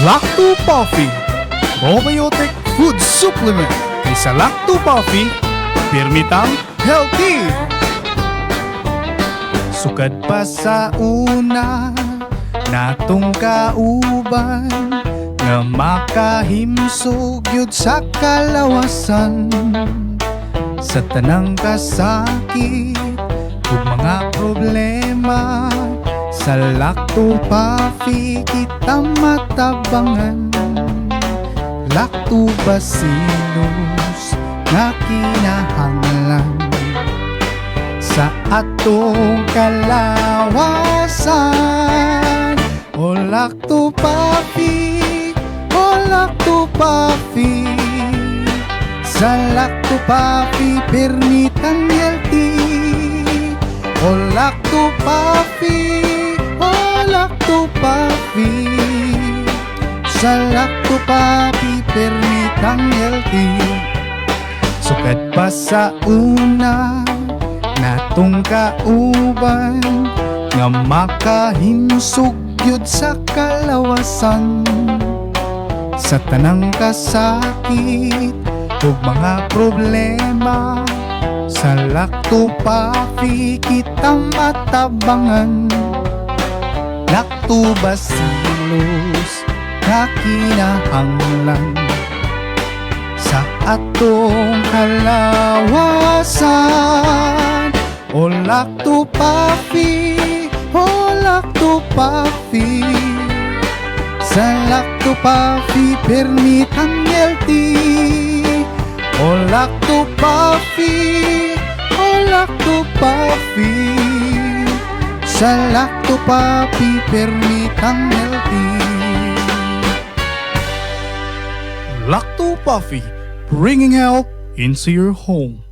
Lacto Puffy, probiotic food supplement. Kaysa Lacto Puffy, pirmitang healthy. Sukad pa sa una, natong kauban, nga makahimsog yun sa kalawasan. Sa tanang kasakit ug mga problema, sa Lacto Puffy kita matabangan. Lactobacillus nga kinahanglan sa atong kalawasan. O Lacto Puffy, o Lacto Puffy, sa Lacto Puffy pirmitang healthy. O Lacto Puffy, o Lacto Puffy, sa Lacto Puffy pirmitang healthy. Sukad pa sa una, natong kauban, nga makahimsog yun sa kalawasan. Sa tanang kasakit ug mga problema, sa Lacto Puffy kita matabangan. Lactobacillus nga kinahanglan sa atong kalawasan. O Lacto Puffy, o Lacto Puffy, sa Lacto Puffy pirmitang healthy. O Lacto Puffy, o Lacto Puffy, sa Lacto Puffy pirmitang healthy. Lacto Puffy, bringing health into your home.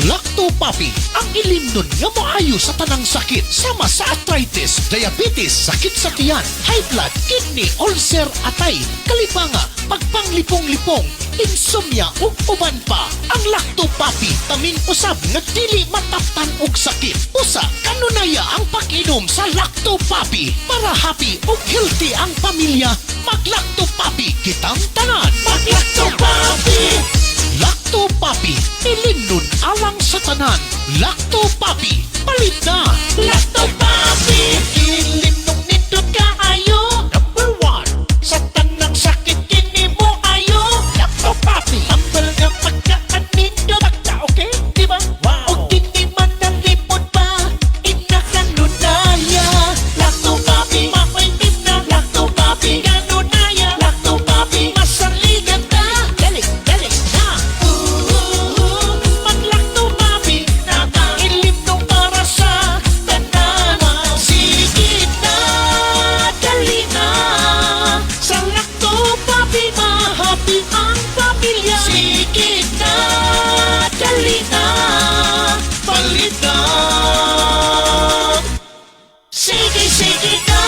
Lacto Puffy, ang ilimnon nga maayo sa tanang sakit sama sa arthritis, diabetes, sakit sa tiyan, high blood, kidney, ulcer, atay, kalipanga, pagpanglipong-lipong, insomnia ug uban pa. Ang Lacto Puffy tamin usab nga dili mataptan og sakit. Usa kanunaya ang pag-inom sa Lacto Puffy para happy ug healthy ang pamilya. Mag-Lacto Puffy kitang tanan. Mag-Lacto Puffy. Lacto Puffy, ilimnon alang sa tanan. Lacto Puffy, palit na. Lacto Puffy, ilimnon nindot kaayo. Number 1, sa tanang sakit kini mo ayo. Lacto Puffy, ambal nga pagkaan nindot. Pagka okay, diba? Wow. O kini man nalipod pa, inakanunaya. Lacto Puffy, mapaitim na. Lacto Puffy, kanunaya. Lacto Puffy, masaligan ta. Dali na. Mag-Lacto Puffy, ilimnon para sa tanan. Sige na, dali na. Sa Lacto Puffy, mahappy ang pamilya. Sige na, dali na. Palit na. Sige na.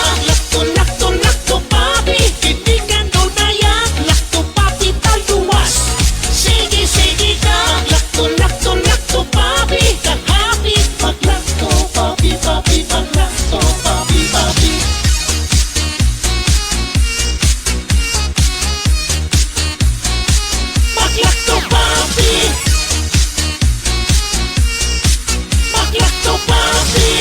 Lacto Puffy, hindi ka nunaya. Lacto Puffy, taluwas. Sige na. Lacto Puffy, ka happy. Mag-Lacto Puffy, mag-Lacto Puffy. Mag-Lacto Puffy. Mag-Lacto Puffy.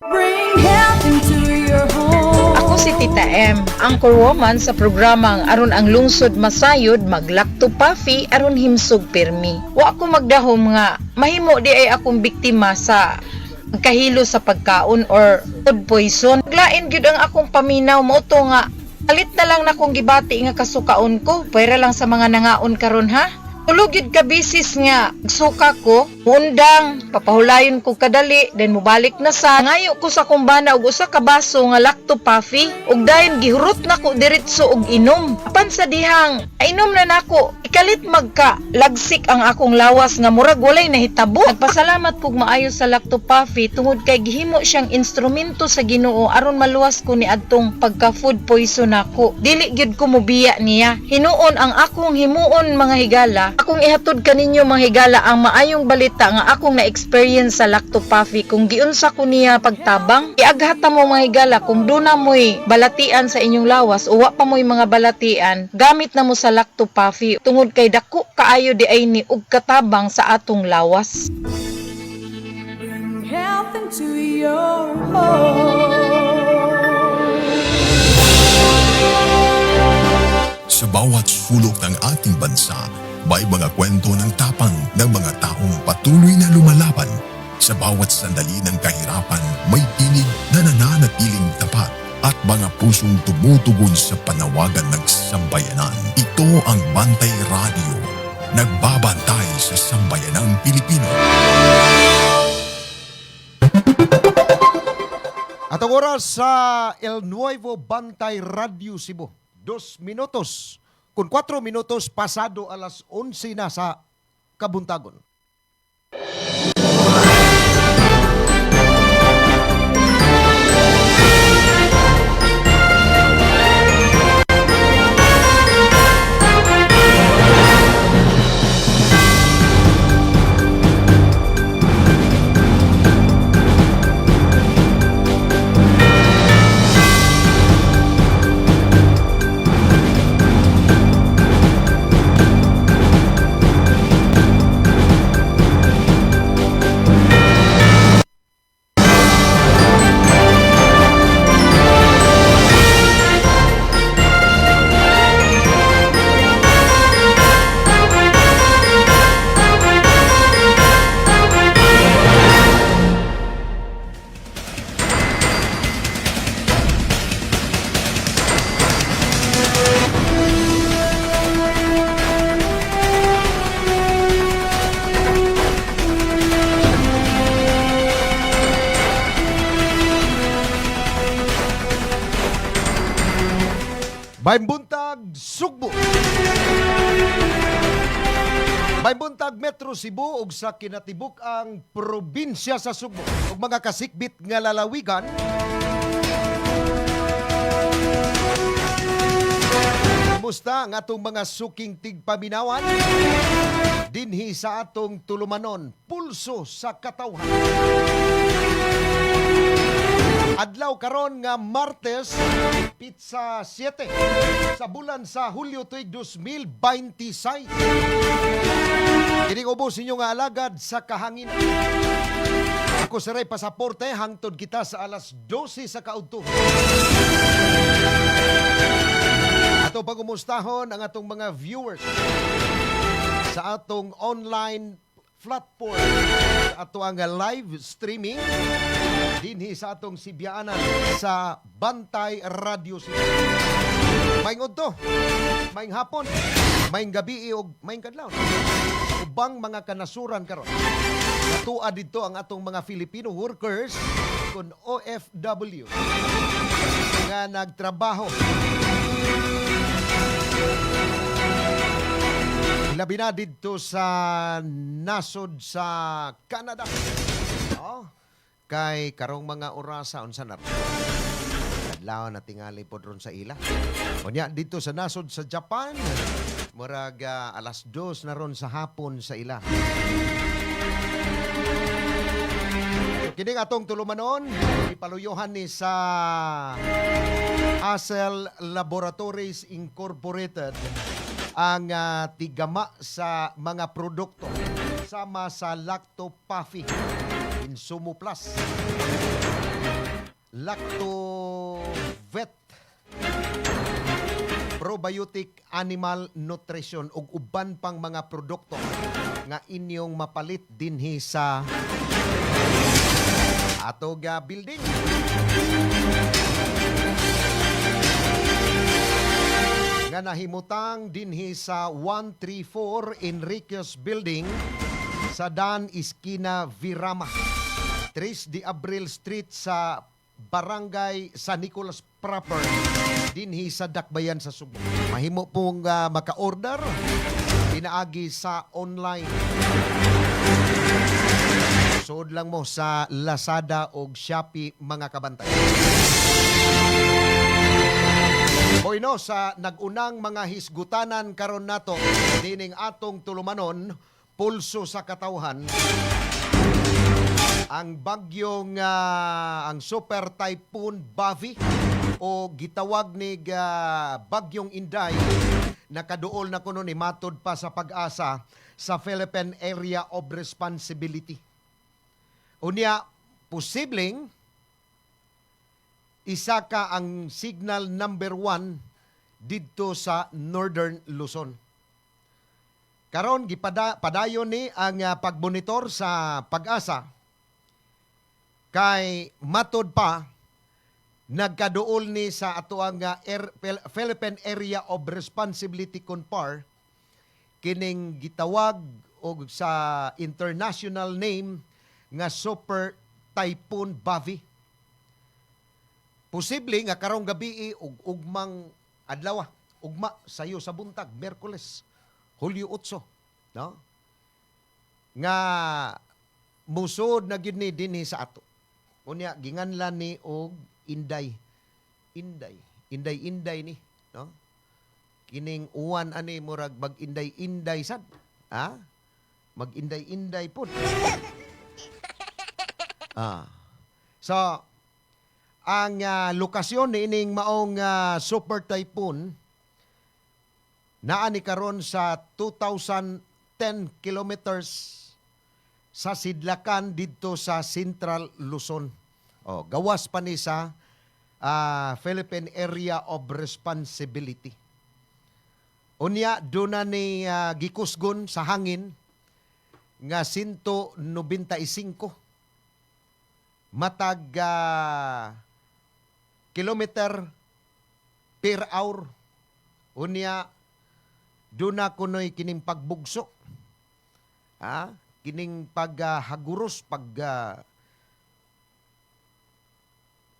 Bring health into your home. Ako si Tita M, anchor woman sa programang aron ang lungsod masayod mag-Lacto Puffy aron himsog pirmi. Wa ako magdahom nga mahimo di ay akong biktima sa kahilo sa pagkaon or food poison. Glain gyud ang akong paminaw mo to nga alit na lang na kong gibati nga kasukaon ko, pwera lang sa mga nangaon karon ha. Ulugid ka bisis nga suka ko, undang, papahulayon ko kadali, then mubalik na sa ngayo ko sa kumbana og usa ka baso nga lacto puffy, ug dayon gihurot na ko diretso og inom. Apan sa dihang, inom na nako, ikalit magka lagsik ang akong lawas nga murag walay nahitabo. Nagpasalamat kog maayo sa lacto puffy tungod kay gihimo siyang instrumento sa Ginoo aron maluwas ko ni adtong pagka food poison nako. Dili gyud ko mobiya niya. Hinuon ang akong himuon mga higala. Akong ihatod kaninyo mga higala ang maayong balita nga akong na-experience sa lacto puffy kung giunsa ko niya pagtabang. Iaghata mo mga higala kung duna mo'y balatian sa inyong lawas o wa pa mo'y mga balatian, gamit na mo sa lacto puffy tungod kay dako kaayo di ay ni og katabang sa atong lawas. Bring health into your home. Sa bawat sulok ng ating bansa, may mga kwento ng tapang ng mga taong patuloy na lumalaban. Sa bawat sandali ng kahirapan, may tinig na nananatiling tapat at mga pusong tumutugon sa panawagan ng sambayanan. Ito ang Bantay Radio, nagbabantay sa sambayanang Pilipino. At ang oras sa El Nuevo Bantay Radio Cebu, 2 minutos. Kung 4 minutos pasado alas 11 na sa Kabuntagon. May buntag Sugbo. May buntag Metro Cebu ug sa kinatibuk ang probinsya sa Sugbo ug mga kasikbit nga lalawigan. Kumusta ang atong mga suking tigpaminawan? Dinhi sa atong tulumanon, pulso sa katawhan. Adlaw karon nga Martes, Pizza 7 sa bulan sa Hulyo tuig 2026. Kining ubos inyo nga alagad sa kahanginan. Ako sa Ray Pasaporte, hangtod kita sa alas 12 sa kaudto. Ato pagumustahon ang atong mga viewers sa atong online platform, sa ato ang live streaming dinhi sa atong sibyaanan sa Bantay Radio Cebu. Maayong udto, maayong hapon, maayong gabi ug maayong kadlaw. Ubang mga kanasuran karon. Natua dito ang atong mga Filipino workers kun OFW nga nagtrabaho. Labi na dito sa nasod sa Canada. Kay karong mga orasa unsa na adlaw na tingali pod ron sa ila. Unya dito sa nasod sa Japan, murag alas 2 na ron sa hapon sa ila. Kini atong tulumanon, ipaluyuhan ni sa Acel Laboratories Incorporated ang tigama sa mga produkto sama sa Lacto Puffy Insumo Plus, Lacto Vet, Probiotic Animal Nutrition ug uban pang mga produkto nga inyong mapalit dinhi sa atog building. nga nahimutang dinhi sa 134 Enriquez Building sa Dan Esquina, Virama. 3 de Abril Street sa Barangay San Nicolas proper dinhi sa Dakbayan sa Subo. Mahimo pong maka-order pinaagi sa online. Suod lang mo sa Lazada o Shopee mga kabantay. Boyno, sa nagunang mga hisgutanan karon nato dining atong tulumanon, pulso sa katawhan, ang bagyong ang Super Typhoon Bavi o gitawag ni Bagyong Inday, nakaduol na kuno ni matod pa sa pag-asa sa Philippine Area of Responsibility. Unya, posibleng isa ka ang signal number 1 didto sa Northern Luzon. Karon padayon ni ang pagbonitor sa pag-asa kay matod pa nagkaduol ni sa ato ang Philippine Area of Responsibility CONPAR kining gitawag og sa international name nga Super Typhoon Bavi. Posible nga karong gabi ug ugmang adlaw, ugma sayo sa buntag, Miyerkules, Hulyo 8, no? Nga musod na gyud ni dinhi sa ato. Unya ginganlan ni og Inday. Inday ni, no? Kining uwan ani murag mag-inday-inday sad. Ha? Mag-inday-inday pud. So, ang lokasyon ni ining maong super typhoon naa ni karon sa 2,010 kilometers sa sidlakan didto sa Central Luzon. Gawas pa ni sa Philippine Area of Responsibility. Unya, doon na ni gikusgon sa hangin nga 195 matag kilometer per hour. Unya, doon na kuno'y kining pagbugso. Kining paghaguros,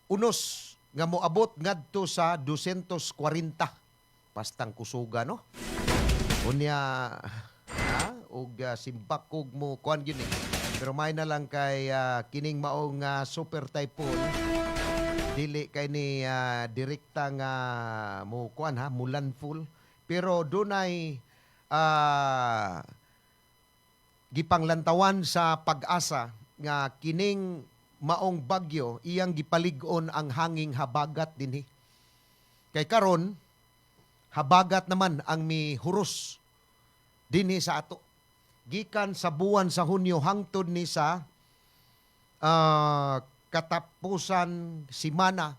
unos nga moabot ngadto sa 240. Pastang kusuga, no? Unya, og simbakog mo, kuhan yun eh. Pero may na lang kay kining maong super typhoon, dili kay ni direkta nga mo kuan mulanful, pero dunay gipanglantawan sa pag-asa nga kining maong bagyo iyang gipalig-on ang hanging habagat dinhi. Kay karon habagat naman ang mihuros dinhi sa ato. Gikan sa buwan sa Hunyo hangtod ni sa katapusan simana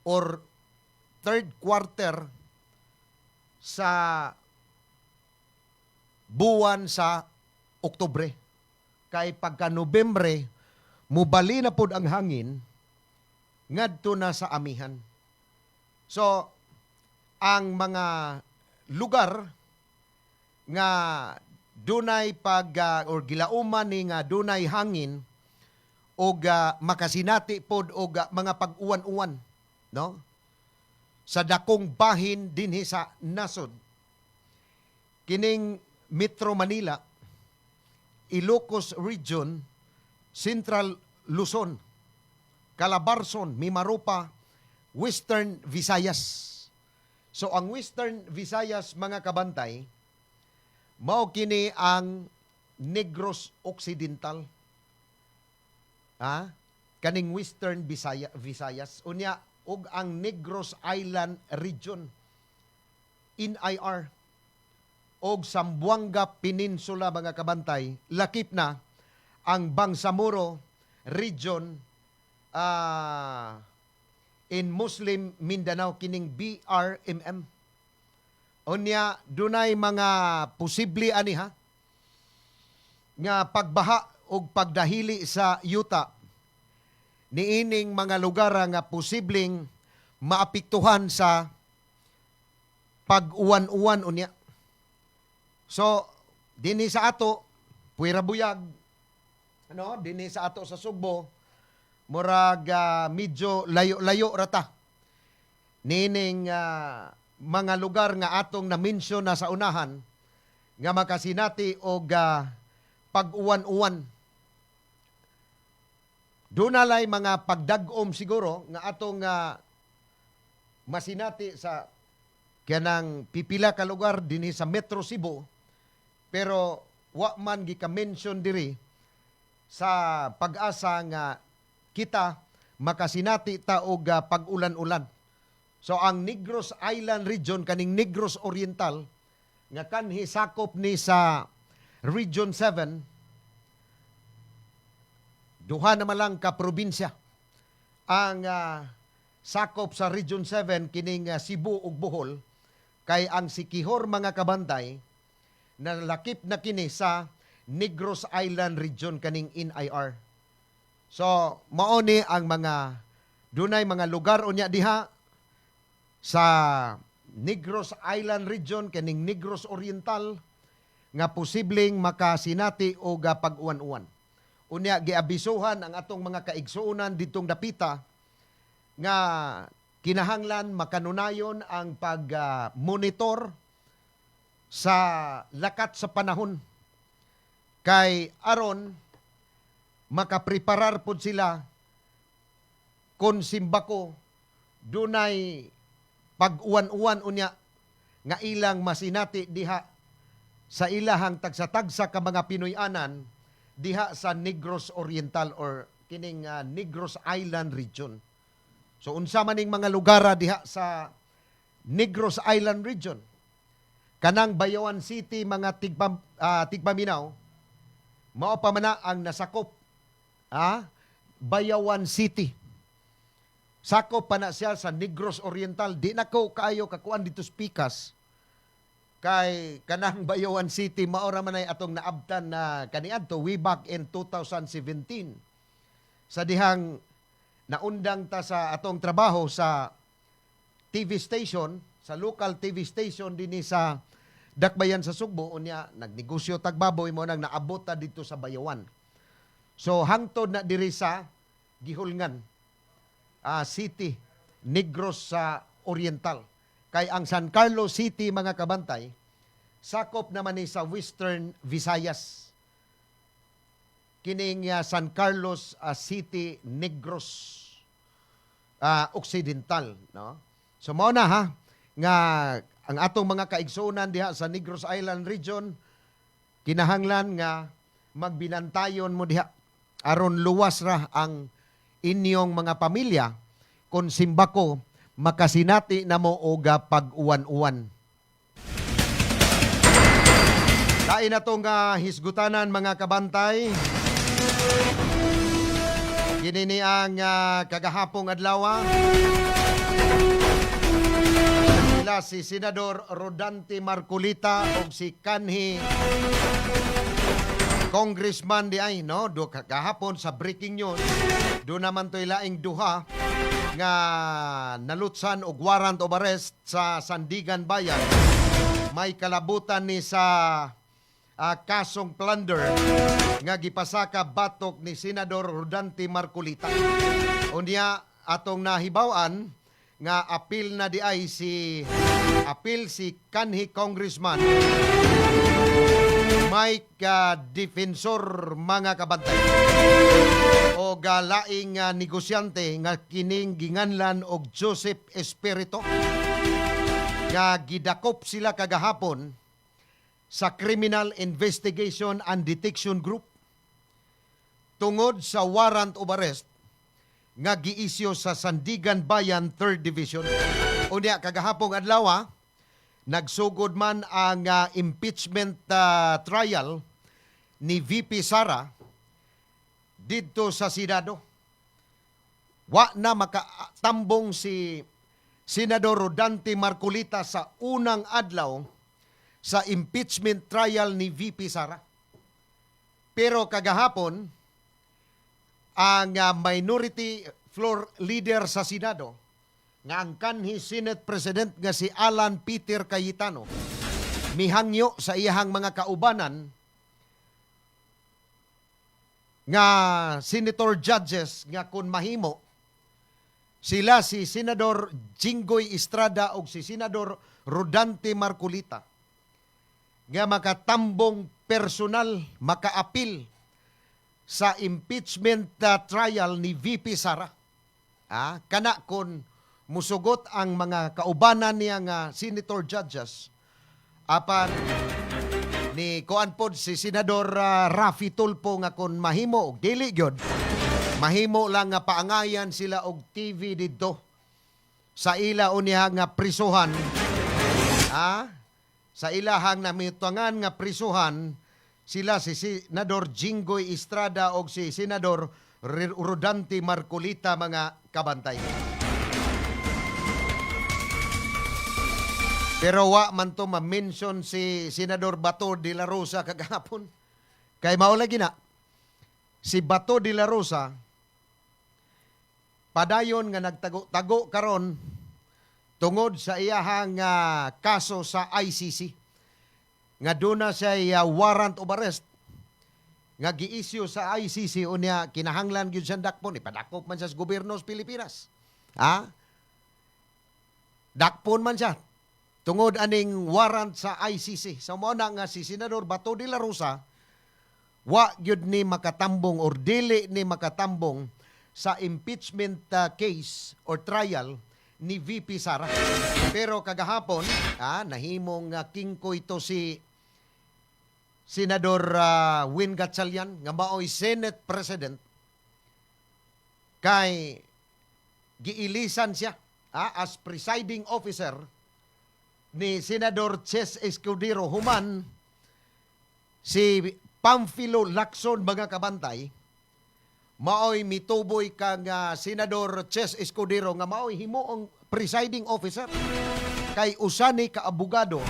or third quarter sa buwan sa Oktubre. Kay pagka Nobyembre, mubali na pod ang hangin, ngadto na sa amihan. So, ang mga lugar nga dunay or gilauman ni nga dunay hangin o makasinati pod og mga pag-uwan-uwan, no? Sa dakong bahin dinhi sa nasod. Kining Metro Manila, Ilocos Region, Central Luzon, Calabarzon, Mimaropa, Western Visayas. So ang Western Visayas mga kabantay, mao kini ang Negros Occidental. Kaning Western Visayas. Unya, ug ang Negros Island Region, NIR. Og Zamboanga Peninsula mga kabantay, lakip na ang Bangsamoro Region in Muslim Mindanao, kining BRMM. Unya, dunay mga posible ani nga pagbaha o pagdahili sa yuta niining mga lugar nga posibleng maapektuhan sa pag-uwan-uwan unya. So, dinhi sa ato, Puwera Buyag, dinhi sa ato sa Sugbo, murag medyo layo-layo rata. Nining mga lugar nga atong na-mention na sa unahan, nga makasinati og pag-uwan-uwan. Doon nalay mga pagdagom siguro nga atong masinati sa kanang pipila ka lugar dinhi sa Metro Cebu, pero wa man gika-mention diri sa pag-asa nga kita makasinati ta og pag-ulan-ulan. So ang Negros Island region kaning Negros Oriental nga kanhi sakop ni sa Region 7, duha naman lang ka probinsya ang sakop sa Region 7 kining Cebu ug Bohol, kay ang Siquijor mga kabantay nalakip na kini sa Negros Island region kaning NIR. So mao ni ang mga dunay mga lugar unya diha sa Negros Island region kaning Negros Oriental nga posibleng makasinati o pag-uwan-uwan. Unya giabisuhan ang atong mga kaigsuonan ditong dapita nga kinahanglan makanunayon ang pag-monitor sa lakat sa panahon, kay aron makapreparar pud sila kon simbako dunay pag-uwan-uwan unya nga ilang masinati diha sa ilahang tagsa-tagsa ka mga Pinoy-anan diha sa Negros Oriental or kining Negros Island region. So unsa maning mga lugar diha sa Negros Island region, kanang Bayawan City mga tigpaminaw, mao pa man ang nasakop. Bayawan City. Sakop pa na siya sa Negros Oriental. Di na ko kaayo kakuan dito spikas. Kay kanang Bayawan City, maora man ay atong naabtan na kaniadto way back in 2017. Sa dihang naundang ta sa atong trabaho sa TV station, sa local TV station dinhi sa Dakbayan sa Sugbo, unya nagnegosyo tagbaboy mo nang naabot ta dito sa Bayawan. So hangtod na diri sa gihulngan City, Negros sa Oriental. Kay ang San Carlos City mga kabantay, sakop naman ni sa Western Visayas. Kining San Carlos City, Negros Occidental, no? So mao na nga ang atong mga kaigsuonan diha sa Negros Island region, kinahanglan nga magbinantayon mo diha aron luwas ra ang inyong mga pamilya kung simbako makasinati na mo og pag-uwan-uwan. Lain na itong hisgutanan mga kabantay. Kini ni ang kagahapong adlaw. Sila si Senador Rodante Marcolita o si kanhi Congressman di ay, no? Do kahapon sa breaking news, do naman to'y laing duha nga nalutsan og warrant of arrest sa Sandigan Bayan. May kalabutan ni sa kasong plunder nga gipasaka batok ni Senador Rodante Marcolita. Unya atong nahibaw-an nga apil na di ay si kanhi Congressman Mike defensor mga kabantay o laing negosyante nga kining ginganlan og Joseph Espirito nga gidakop sila kagahapon sa Criminal Investigation and Detection Group tungod sa warrant of arrest nga giisyo sa Sandigan Bayan 3rd Division. Unya kagahapong adlaw nagsugod man ang impeachment trial ni VP Sara didto sa Senado. Wa na makatambong si Senador Rodante Marcolita sa unang adlaw sa impeachment trial ni VP Sara. Pero kagahapon, ang minority floor leader sa Senado nga ang kanhi Senate President nga si Alan Peter Cayetano mihangyo sa iyahang mga kaubanan nga senator judges nga kun mahimo sila si Senador Jinggoy Estrada o si Senador Rodante Marcolita nga makatambong personal makaapil sa impeachment trial ni VP Sara. Kana kon musugot ang mga kaubanan niya nga senator judges apan ni kuan pod si Senador Raffy Tulfo nga kon mahimo og dili gyud mahimo lang nga paangayan sila og TV didto sa ila unya nga prisuhan sa ilahang namitangan nga prisuhan sila si Senador Jinggoy Estrada o si Senador Rodante Marcolita mga kabantay. Pero wa man to ma-mention si Senador Bato de la Rosa kagahapon. Kay mao lagi na si Bato de la Rosa padayon nga nagtago karon tungod sa iyahang kaso sa ICC. Nga doon na siya warrant of arrest nga gi-issue sa ICC unya kinahanglan gyud siyang dakpon ipadakop man siya sa gobyerno sa Pilipinas. Dakpon man siya tungod aning warrant sa ICC. So mo na nga si Senador Bato de la Rosa wa gyud ni makatambong or dili ni makatambong sa impeachment case or trial ni VP Sara. Pero kagahapon, nahimong kingko ito si Senador Win Gatchalian nga maoy Senate President kay giilisan siya as presiding officer ni Senador Ches Escudero human si Pamphilo Lacson mga kabantay maoy mituboy kang Senador Ches Escudero nga maoy himuong presiding officer kay usani ka abogado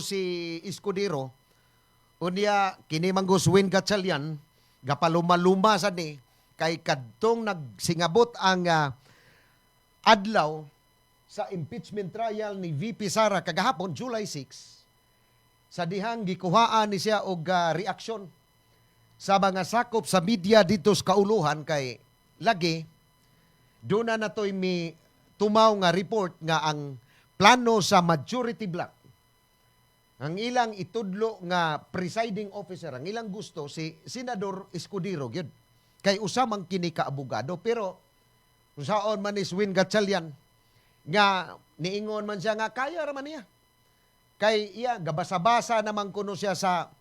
si Escudero unya kini manggos Win Gatchalian gapaluma-luma sa ni kay kadtong nagsingabot ang adlaw sa impeachment trial ni VP Sara kagahapon July 6 sa dihang gikuhaan ni siya og reaksyon sa mga sakop sa media dito sa kauluhan kay lagi doon na natoy mi tumaw nga report nga ang plano sa majority bloc ang ilang itudlo nga presiding officer ang ilang gusto si Senador Escudero gyud kay usamang kini ka abogado pero usaon man is Win Gatchalian nga niingon man siya nga kaya ra man niya kay iya gabasa-basa naman kuno siya sa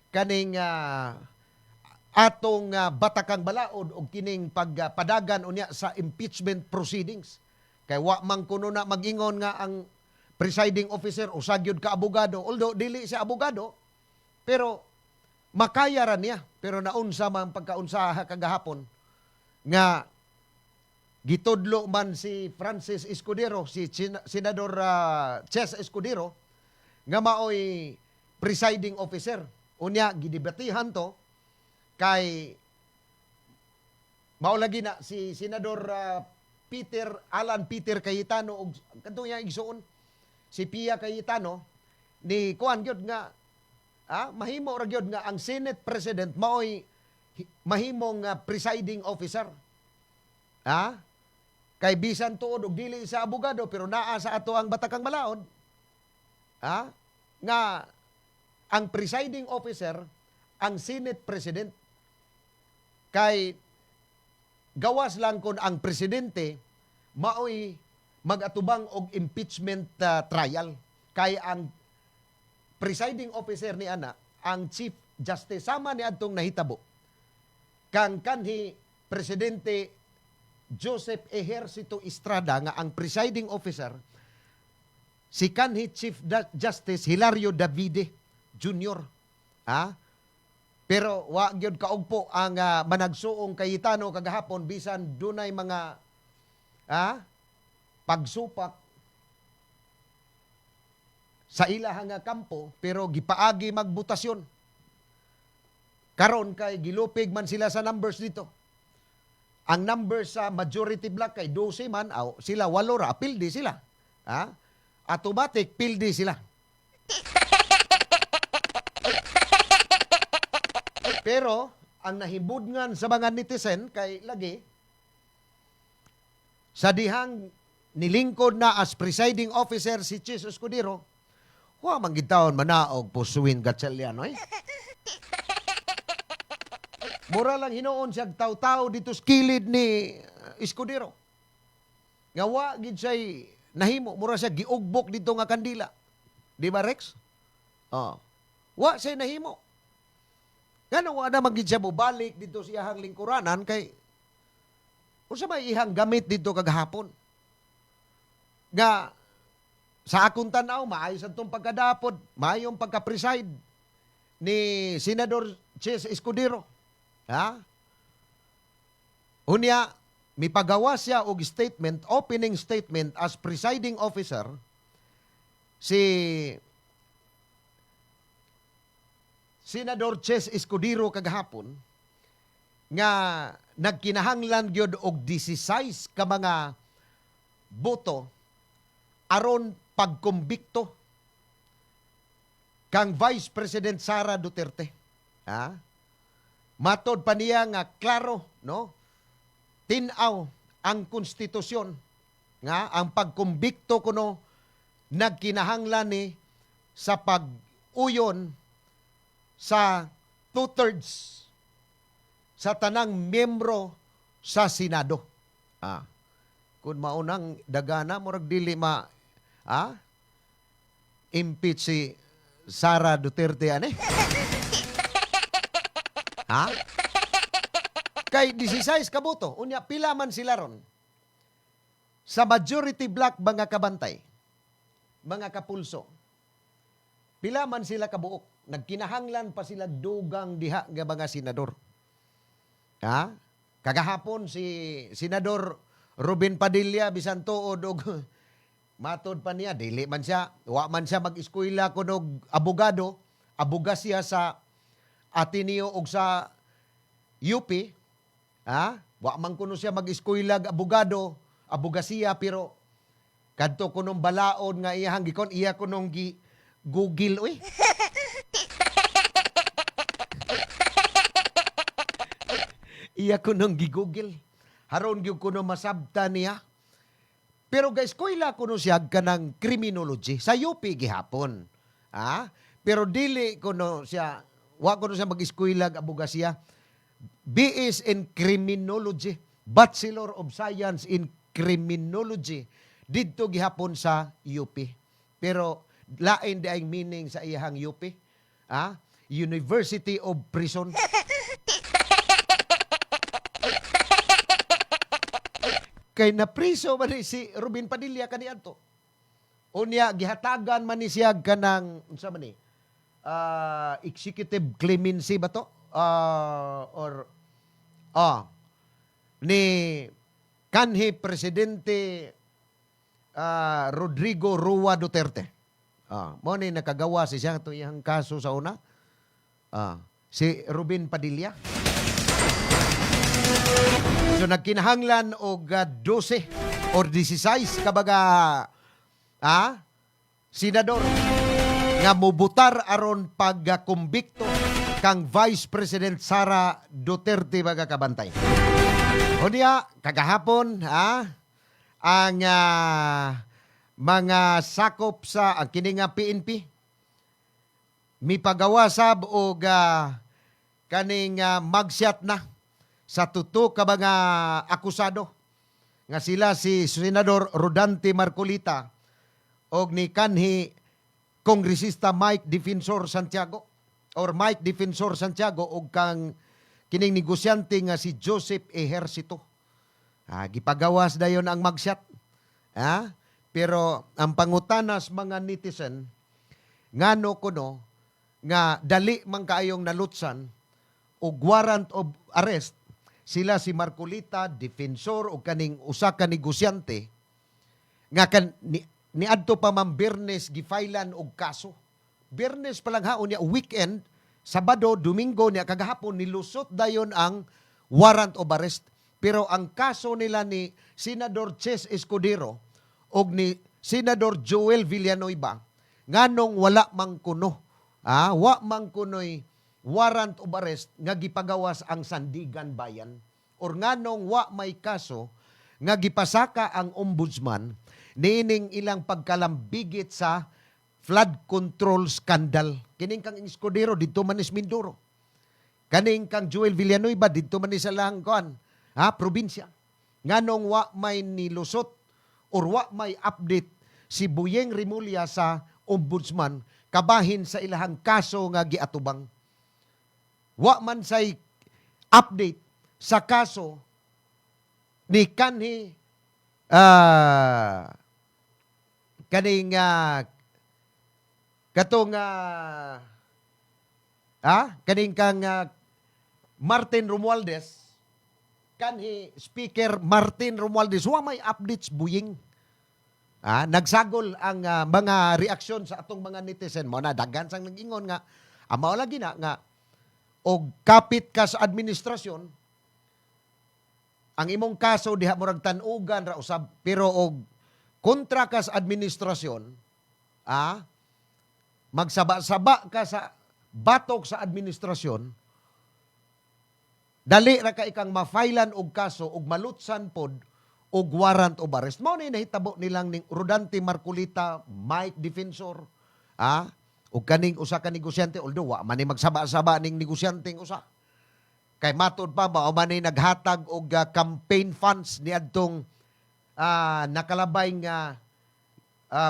kaning atong batakang balaod og kining pagpadagan unya sa impeachment proceedings. Kay wa man kuno na magingon nga ang presiding officer usagyod ka abogado. Although dili siya abogado, pero makaya ra niya. Pero naunsa man pagkaunsaha kagahapon nga gitudlo man si Francis Escudero, si Senador Ches Escudero, nga maoy presiding officer. Unya gidebatihan to kay mao lagi na si Senador Alan Peter Cayetano og kadtong yang igsuon si Pia Cayetano ni kuan gyud nga mahimo ra gyud nga ang Senate President maoy mahimong presiding officer. Kay bisan tuod og dili sa abogado pero naa sa ato ang batakang balaod. Nga ang presiding officer ang Senate President kay gawas lang kon ang presidente maoy magatubang og impeachment trial kay ang presiding officer ni ana ang Chief Justice sama ni adtong nahitabo kang kanhi presidente Joseph Ejercito Estrada nga ang presiding officer si kanhi Chief Justice Hilario Davide Jr. Pero wa gyud kaugpo ang managsuong Cayetano kagahapon bisan dunay mga pagsupak sa ilahang kampo pero gipaagi magbutasyon. Karon kay gilupig man sila sa numbers dito. ang number sa majority block kay 12 man, sila 8 ra, pildi sila. Ha? Automatic, pildi sila. Pero, ang nahibudngan sa mga netizen kay lagi, sa dihang nilingkod na as presiding officer si Chis Escudero, manggitawon manaog pusuin Gatchaliano eh. Mura lang hinoon siya taw-taw dito sa kilid ni Escudero. Nga gid siya'y nahimo, mura siya giugbok dito nga kandila. Di ba, Rex? Wa siya nahimo. Ngano wa na magid siya balik dito sa iyang lingkuranan kay unsa may ihang gamit dito kagahapon. Nga sa akong tanaw maayos atong pagkadapod, maayong pagka-preside ni Senador Chis Escudero. Ha? Unya, mipagawa siya og statement, opening statement as presiding officer si Senador Chis Escudero kagahapon nga nagkinahanglan gyud og 16 ka mga boto aron pagkumbikto kang Vice President Sara Duterte. Ha? Matod pa niya nga klaro, no? Tinaw ang konstitusyon nga ang pagkumbikto kuno nagkinahanglan ni sa pag-uyon sa 2/3 sa tanang miyembro sa Senado. Kung maunang dagana murag dili impeach si Sara Duterte ani. Ha? Kay 16 ka boto, unya pila man sila ron. Sa majority block mga kabantay, mga kapulso. Pila man sila kabuok. Nagkinahanglan pa sila dugang diha nga mga senador. Ha? Kagahapon si Senador Ruben Padilla bisan tuod og matod pa niya dili man siya wa man siya mag-eskwela kuno abogado, abogasya sa Ateneo og sa UP. Ha? Wa man kuno siya mag-eskwela abogado, abogasya pero kadto kunong balaod nga iyang gikon iya kunong Google oy. Iya ko nung gigugil. Haron gyud ko nung masabta niya. Pero guys, eskwela ko nung siya kanang criminology sa UP gihapon. Pero dili ko nung siya, wa ko nung siya mag-eskwela abogasya. BS in Criminology, Bachelor of Science in Criminology, didto gihapon sa UP. Pero lain di ang meaning sa iyang UP. University of Prison. Kay napriso man ni si Ruben Padilla kaniadto. Unya gihatagan man ni siya kanang unsa man ni? Executive clemency ba to? Ni kanhi presidente Rodrigo Roa Duterte. Mo ni nakagawa si siya to iyang kaso sa una. Si Ruben Padilla. So nagkinahanglan og 12 or 16 kabaga senador nga mobutar aron pagkumbikto kang Vice President Sara Duterte baga kabantay. Unya kagahapon ang mga sakop sa ang kini nga PNP mipagawa sab og kaning magshot na sa tuto ka mga akusado nga sila si Senador Rodante Marcolita og ni kanhi Kongresista Mike Defensor Santiago og kang kining negosyante nga si Joseph Ejercito. Gipagawas dayon ang magshot. Pero ang pangutanas mga netizen ngano kuno nga dali man kaayong nalutsan og warrant of arrest sila si Marcolita, defensor o kaning usa ka negosyante nga niadto pa man Biyernes gifailan og kaso. Biyernes pa lang haon niya weekend, Sabado, Domingo niya kagahapon nilusot dayon ang warrant of arrest. Pero ang kaso nila ni Senador Ches Escudero o ni Senador Joel Villanueva, nganong wala mang kuno, wa mang kuno'y warrant of arrest nga gipagawas ang Sandigan Bayan or nganong wa may kaso nga gipasaka ang ombudsman niining ilang pagkalambigit sa flood control scandal. Kining kang Escudero dito man is Mindoro. Kaning kang Joel Villanueva dito man is lang probinsya. Nganong wa may nilusot or wa may update si Buyeng Rimulya sa ombudsman kabahin sa ilahang kaso nga giatubang. Wa man say update sa kaso ni kanhi kaning katong kaning kang Martin Romualdez, kanhi Speaker Martin Romualdez, wa may updates Buying. Nagsagol ang mga reaksyon sa atong mga netizen mo na daghan sang nag-ingon nga mao lagi na nga og kapit ka sa administrasyon ang imong kaso diha murag tan-ugan ra usab pero og kontra ka sa administrasyon magsaba-saba ka sa batok sa administrasyon, dali ra ka ikang mafailan og kaso og malutsan pod og warrant of arrest. Mao ni nahitabo nilang ning Rodante Marcolita, Mike Defensor, o kaning usa ka negosyante, although wa man ni magsaba-saba ning negosyanteng usa. Kay matod pa ba man ni naghatag og campaign funds niadtong nakalabay nga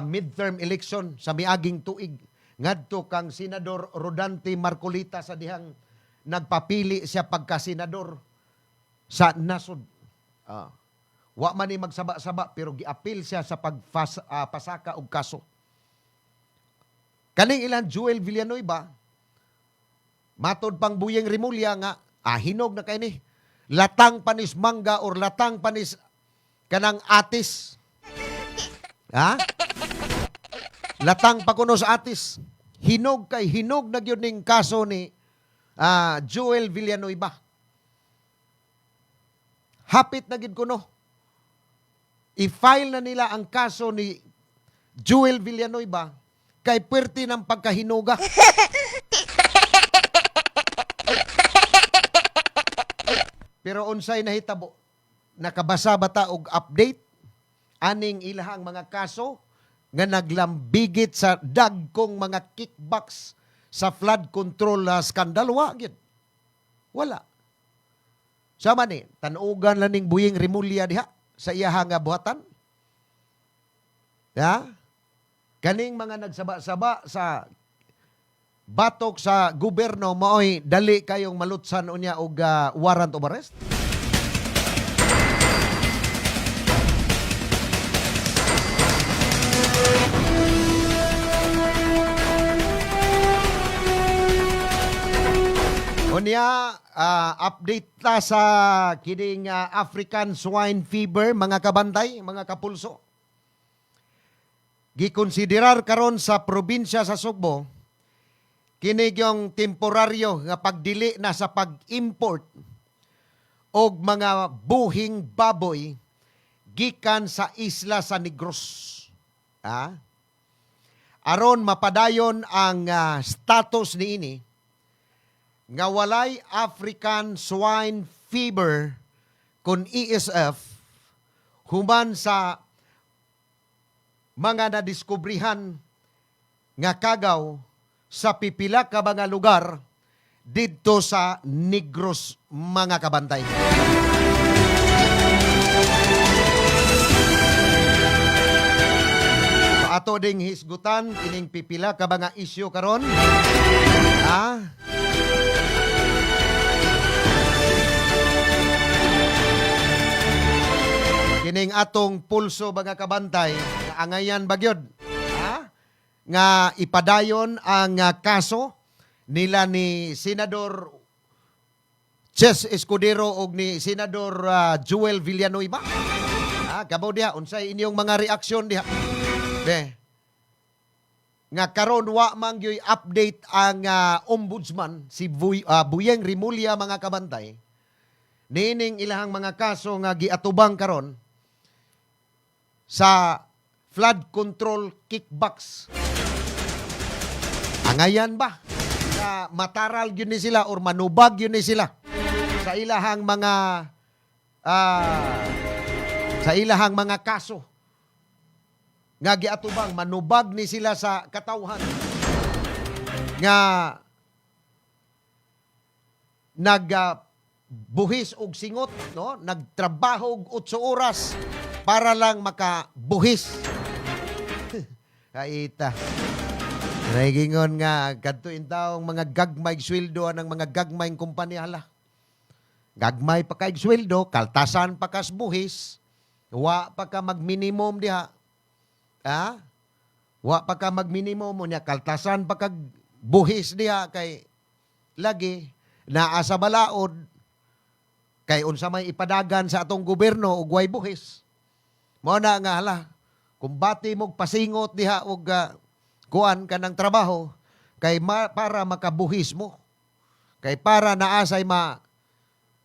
midterm election sa miaging tuig ngadto kang Senador Rodante Marcolita sa dihang nagpapili siya pagka-senador sa nasod. Wa man ni magsaba-saba pero giapil siya sa pasaka og kaso. Kaning ilang Joel Villanueva, matod pang Buyeng Rimulya nga, hinog na kay ni. Latang panis mangga or latang panis kanang atis. Latang pa kuno sa atis. Hinog na gyud ning kaso ni Joel Villanueva. Hapit na gid kuno. I-file na nila ang kaso ni Joel Villanueva kay puwerte ng pagkahinuga. Pero unsay nahitabo, nakabasa ba ta og update aning ilahang mga kaso nga naglambigit sa dagkong mga kickbacks sa flood control scandal? Wala. Sama ni, tanugan lang ning Buyeng Rimulya diha sa iyahang buhatan. Kaning mga nagsaba-saba sa batok sa gobyerno maoy dali kayong malutsan unya og warrant of arrest. Unya, update ta sa kining African swine fever, mga kabantay, mga kapulso. Gikonsiderar karon sa probinsya sa Sugbo, kini yung temporaryo nga pagdili na sa pag-import og mga buhing baboy gikan sa isla sa Negros. Aron mapadayon ang status niini nga walay African swine fever kun ESF human sa mga nadiskubrihan nga kagaw sa pipila ka mga lugar didto sa Negros, mga kabantay. Ato ding hisgutan kining pipila ka mga isyu karon. Kining atong pulso mga kabantay, nga angayan bagyod, nga ipadayon ang kaso nila ni Senador Ches Escudero og ni Senador Joel Villanueva. Kabaw diha, unsay inyong mga reaksyon diha? Nga karon wa man gyoy update ang ombudsman si Buyeng Rimulya, mga kabantay, nining ilahang mga kaso nga giatubang karon sa flood control kickbacks. Angayan ba na mataral yun ni sila or manubag yun ni sila sa ilahang mga kaso nga giatubang, manubag ni sila sa katawhan nga nagbuhis og singot, no? Nagtrabaho og 8 oras para lang makabuhis. Kaita. Nagingon nga kadto intaong mga gagmay sweldo ng mga gagmay kumpanya hala. Gagmay pa kay sweldo, kaltasan pa kas buhis, wa pa ka mag-minimum diha. Ha? Wa pa ka mag-minimum mo niya, kaltasan pa kag buhis diha kay lagi naa sa balaod kay unsa may ipadagan sa atong gobyerno og way buhis. Mao na nga hala, kung bati mo pasingot diha og kuan ka ng trabaho kay para makabuhis mo. Kay para naasay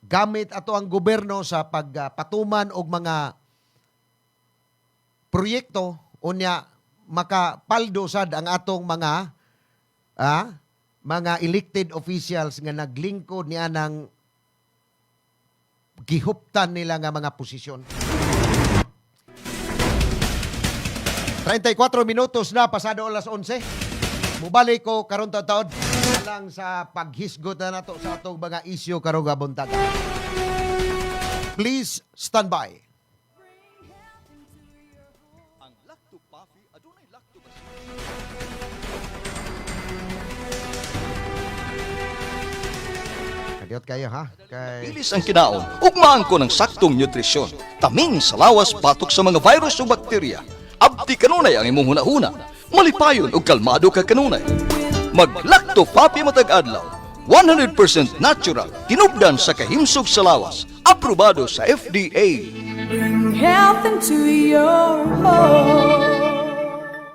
gamit ato ang gobyerno sa pagpatuman og mga proyekto unya makapaldo sad ang atong mga elected officials nga naglingkod niya ng gihuptan nila nga mga posisyon. 34 minutos na pasado alas 11. Mubalik ko karon taon lang sa paghisgot na nato sa atong mga isyu karong buntag. Please stand by. Kadiot kayo ha. Bilis ang kinaon, ugmaan ko ng saktong nutrisyon. Taming sa lawas batok sa mga virus o bakterya. Abdi kanunay ang imong hunahuna. Malipayon o kalmado ka kanunay. Mag-Lacto Papi matag adlaw. 100% natural, tinubdan sa kahimsog sa lawas. Aprobado sa FDA. Bring health into your home.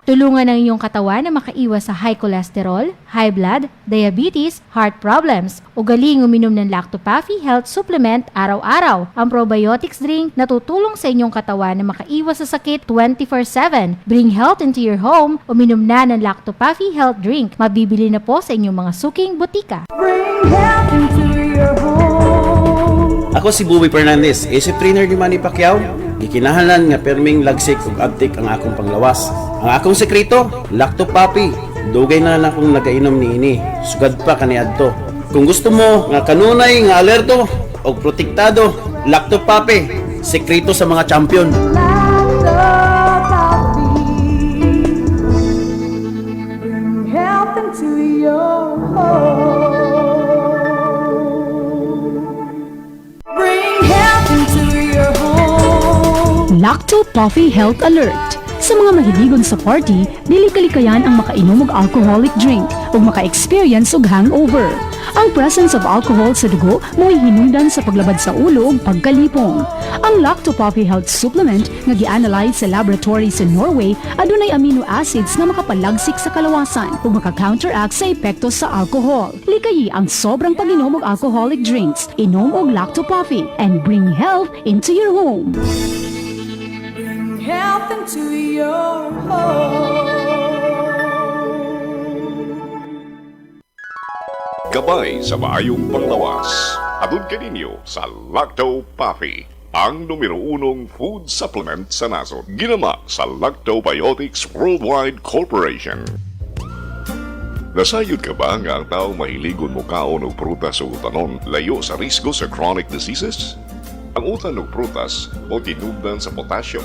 Tulungan ang iyong katawan na makaiwas sa high cholesterol, high blood, diabetes, heart problems. Ugaling uminom ng Lacto-Pafi Health Supplement araw-araw. Ang probiotics drink na tutulong sa inyong katawan na makaiwas sa sakit 24/7. Bring health into your home. Uminom na ng Lacto-Pafi Health Drink. Mabibili na po sa inyong mga suking butika. Bring health into your home. Ako si Bobby Fernandez, isip trainer ni Manny Pacquiao. Gikinahanglan nga perming lagsik ug abtik ang akong panglawas. Ang akong sekreto, Lacto Papi. Dugay na lang akong nagainom niini. Sugad pa kaniadto. Kung gusto mo nga kanunay nga alerto o protektado, Lacto Papi. Sekreto sa mga champion. Lacto-Papi. Bring health into your home. Bring health into your home. Lacto-Pafi Health Alert. Sa mga mahiligon sa party, dili kalikayan ang makainom og alcoholic drink ug maka-experience og hangover. Ang presence of alcohol sa dugo mo'y hinungdan sa paglabad sa ulo ug pagkalipong. Ang Lacto-Pafi Health Supplement nga gi-analyze sa laboratory sa Norway adunay amino acids nga makapalagsik sa kalawasan ug maka-counteract sa epekto sa alcohol. Likayi ang sobrang pag-inom og alcoholic drinks. Inom og Lacto-Pafi and bring health into your home. Bring health into your home. Gabay sa maayong panglawas. Atun kaninyo sa Lacto-Pafi, ang numero 1 food supplement sa nasod. Ginama sa Lactobiotics Worldwide Corporation. Nasayod ka ba nga ang tao mahiligon mo kaon o prutas o utanon layo sa risgo sa chronic diseases? Ang utan o prutas o tinubdan sa potassium,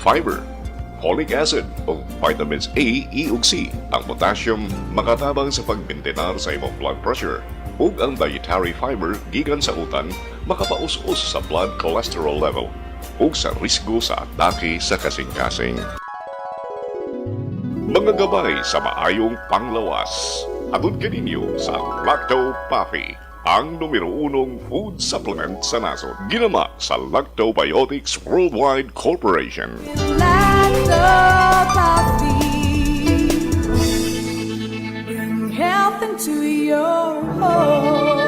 fiber, folic acid o vitamins A, E ug C. Ang potassium makatabang sa pagmintenar sa imong blood pressure ug ang dietary fiber gikan sa utan makapaus-us sa blood cholesterol level ug sa risgo sa atake sa kasing-kasing. Mga gabay sa maayong panglawas. Atun kaninyo sa Lacto-Pafi, ang numero 1 food supplement sa nasod. Ginama sa Lactobiotics Worldwide Corporation. Lacto-Pafi. Bring health into your home.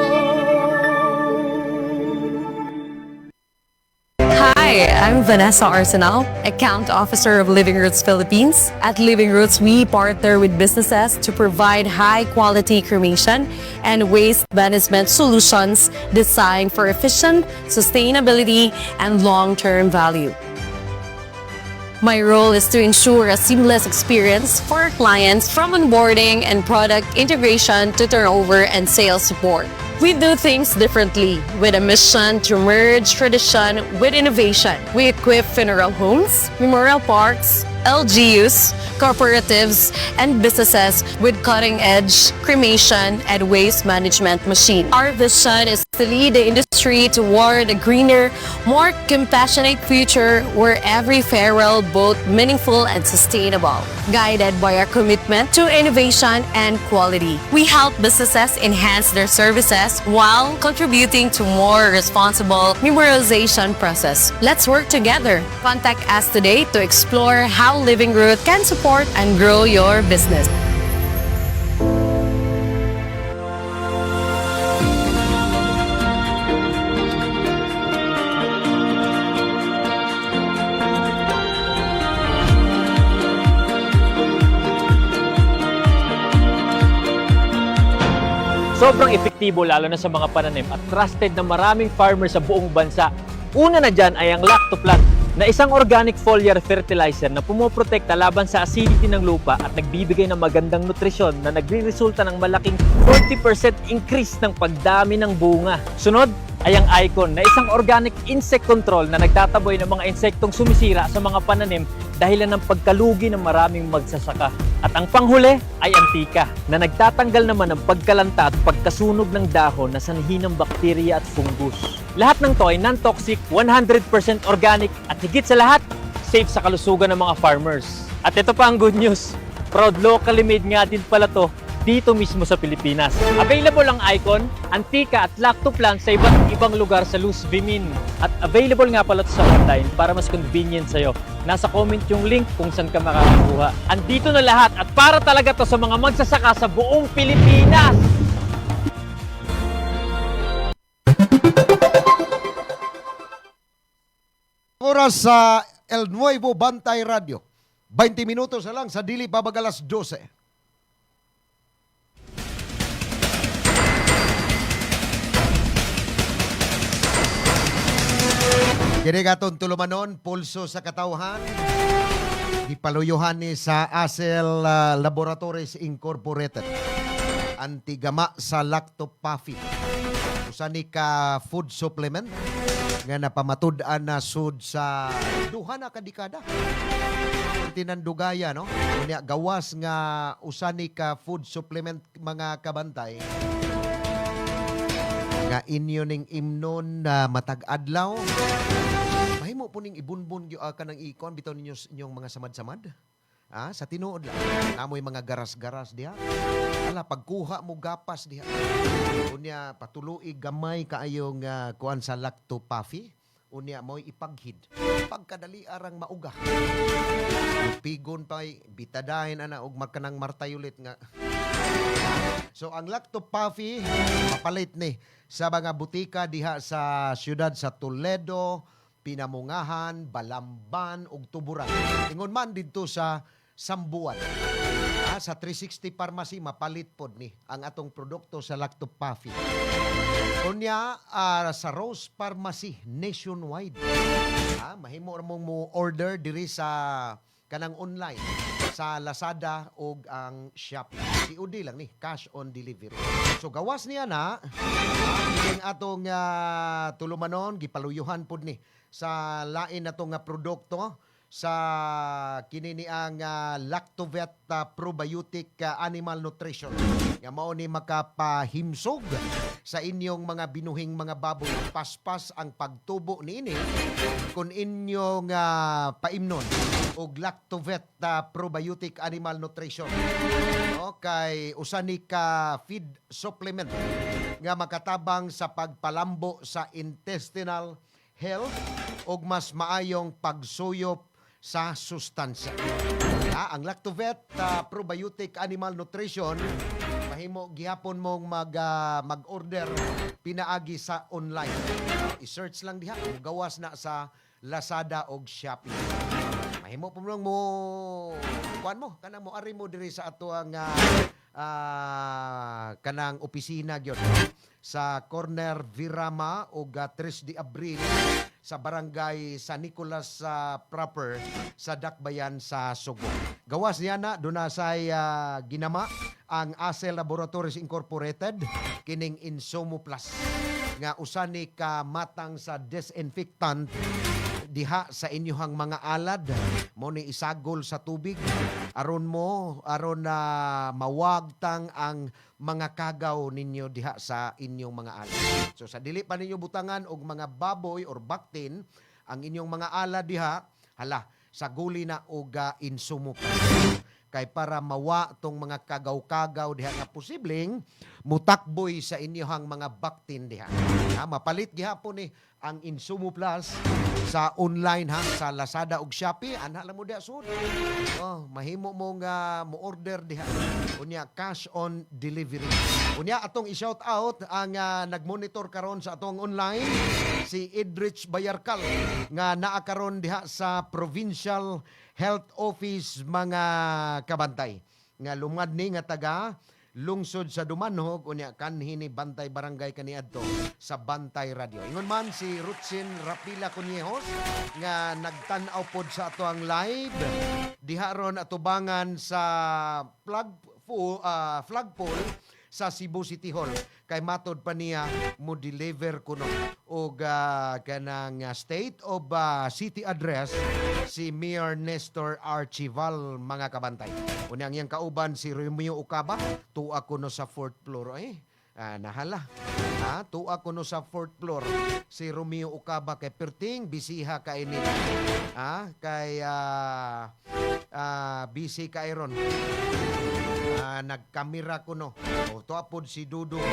I'm Vanessa Arsenal, Account Officer of Living Roots Philippines. At Living Roots, we partner with businesses to provide high-quality cremation and waste management solutions designed for efficient sustainability and long-term value. My role is to ensure a seamless experience for our clients from onboarding and product integration to turnover and sales support. We do things differently with a mission to merge tradition with innovation. We equip funeral homes, memorial parks, LGUs, cooperatives, and businesses with cutting-edge cremation and waste management machine. Our vision is to lead the industry toward a greener, more compassionate future where every farewell both meaningful and sustainable, guided by our commitment to innovation and quality. We help businesses enhance their services while contributing to more responsible memorialization process. Let's work together. Contact us today to explore how Living Root can support and grow your business. Sobrang epektibo lalo na sa mga pananim at trusted na maraming farmers sa buong bansa. Una na dyan ay ang Lactoplant na isang organic foliar fertilizer na pumoprotekta laban sa acidity ng lupa at nagbibigay ng magandang nutrisyon na nagre-resulta ng malaking 40% increase ng pagdami ng bunga. Sunod ay ang Icon na isang organic insect control na nagtataboy ng mga insektong sumisira sa mga pananim dahilan ng pagkalugi ng maraming magsasaka. At ang panghuli ay Antika na nagtatanggal naman ng pagkalanta at pagkasunog ng dahon na sanhi ng bakterya at fungus. Lahat ng to ay non-toxic, 100% organic at higit sa lahat, safe sa kalusugan ng mga farmers. At ito pa ang good news, proud locally made nga din pala to dito mismo sa Pilipinas. Available ang Icon, Antika at Lactoplant sa iba't ibang lugar sa Luz Vimin. At available nga pala to sa online para mas convenient sa'yo. Nasa comment yung link kung saan ka makakakuha. Andito na lahat at para talaga to sa mga magsasaka sa buong Pilipinas! Oras sa El Nuevo Bantay Radio. 20 minutos na lang sa dili babag alas 12. Kini gaton tulumanon, pulso sa katawhan. Ipaluyuhan ni sa Acel Laboratories Incorporated. Antigama sa Lactopafi. Usa ni ka food supplement nga napamatud-an na sud sa duha na ka dekada. Tinandugaya, no? Unya gawas nga usa ni ka food supplement mga kabantay nga inyo ning imnon na matag-adlaw. Mahimo po ning ibunbun ka ng ikon bitaw ninyo inyong mga samad-samad. Sa tinuod lang. Namoy mga garas-garas diha. Ala pagkuha mo gapas diha. Unya patuloy gamay kaayong kuan sa Lactopafi. Unya mo'y ipaghid. Pagkadali arang mauga. Pigon pa'y bitadahin ana og magkanang martayulit nga. So ang Lactopafi mapalit ni sa mga butika diha sa siyudad sa Toledo, Pinamungahan, Balamban ug Tuburan. Ingon man didto sa Sambuan. Sa 360 Pharmacy mapalit pod ni ang atong produkto sa Lactopafi. Unya sa Rose Pharmacy nationwide. Mahimo mong mo order diri sa kanang online sa Lazada o ang Shopee. COD lang ni, cash on delivery. So gawas niya na, ang atong tulumanon, gipaluyuhan pod ni sa lain na itong produkto sa kinini ang Lactovet Probiotic Animal Nutrition. Nga mao ni makapahimsog sa inyong mga binuhing mga baboy. Paspas ang pagtubo niini kung inyong paimnon og Lactovet Probiotic Animal Nutrition. Okay, usani ka feed supplement nga makatabang sa pagpalambo sa intestinal health og mas maayong pagsuyop sa sustansya. Ang Lactovet Probiotic Animal Nutrition, mahimo gihapon mong mag-order pinaagi sa online. I-search lang diha, gawas na sa Lazada og Shopee. Mahimo pa mo kuan mo kanang mo ari mo diri sa ato ang kanang opisina gyud sa corner Virama ug 3 de Abril sa barangay San Nicolas proper sa Dakbayan sa Subo. Gawas niya na doon na say ginama ang Acel Laboratories Incorporated kining Insumo Plus nga usa ni ka matang sa disinfectant diha sa inyohang mga alad mo ni isagol sa tubig aron na mawagtang ang mga kagaw ninyo diha sa inyong mga alad. So sa dili pa ninyo butangan og mga baboy or baktin ang inyong mga alad diha, hala saguli na og insumo kay para mawa tong mga kagaw-kagaw diha nga posibleng mutakboy sa inyohang mga baktin diha. Mapalit gihapon ni ang Insumo Plus sa online sa Lazada ug Shopee. Ana lang mo diha sud. Mahimo mo nga mo-order diha. Unya cash on delivery. Unya atong i-shout out ang nagmonitor karon sa atong online si Idrich Bayarkal nga naa karon diha sa Provincial Health Office mga kabantay nga lumad ni nga taga lungsod sa Dumanhog unya kanhi ni Bantay Barangay kaniadto sa Bantay Radio. Ingon man si Rutsin Rapila Cunejos nga nagtan-aw pod sa ato ang live diha ron atubangan sa flagpole sa Cebu City Hall kay matod pa niya mo deliver kuno og kanang state of city address si Mayor Nestor Archival mga kabantay. Unyang iyang kauban si Romeo Ucaba, tuwa kuno sa 4th floor. Nahala. Tuwa kuno sa 4th floor si Romeo Ucaba kay perting bisiha kay ni. Kay busy kay ron. Nagkamera kuno. Tuwa pod si Dudong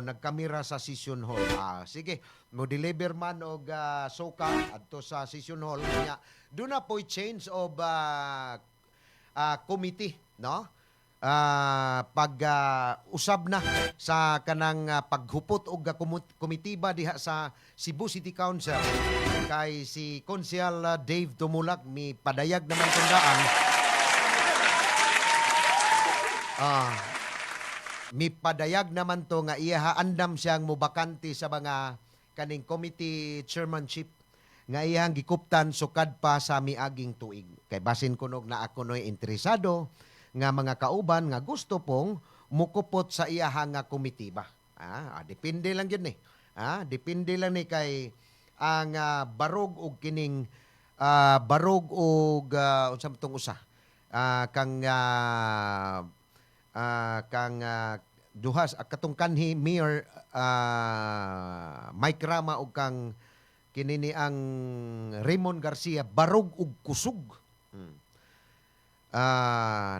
nagkamera sa session hall. Sige, mo deliver man og soka adto sa session hall nya. Do na po change of committee, no? Pag usab na sa kanang paghupot og komitiba diha sa Cebu City Council kay si Konsyal Dave Tumulak mi padayag naman tundaan. Mi padayag naman to nga iya andam siyang mubakante sa mga kaning committee chairmanship nga iyang gikuptan sukad pa sa miaging tuig. Kay basin kunog na ako no'y interesado nga mga kauban nga gusto pong mukupot sa iyaha nga komitiba. Depende lang yun depende lang ni kay ang barog og kining barog og unsa tong usa kang duhas katong kanhi Mayor Mike Rama og kang kinini ang Raymond Garcia barog ug kusog.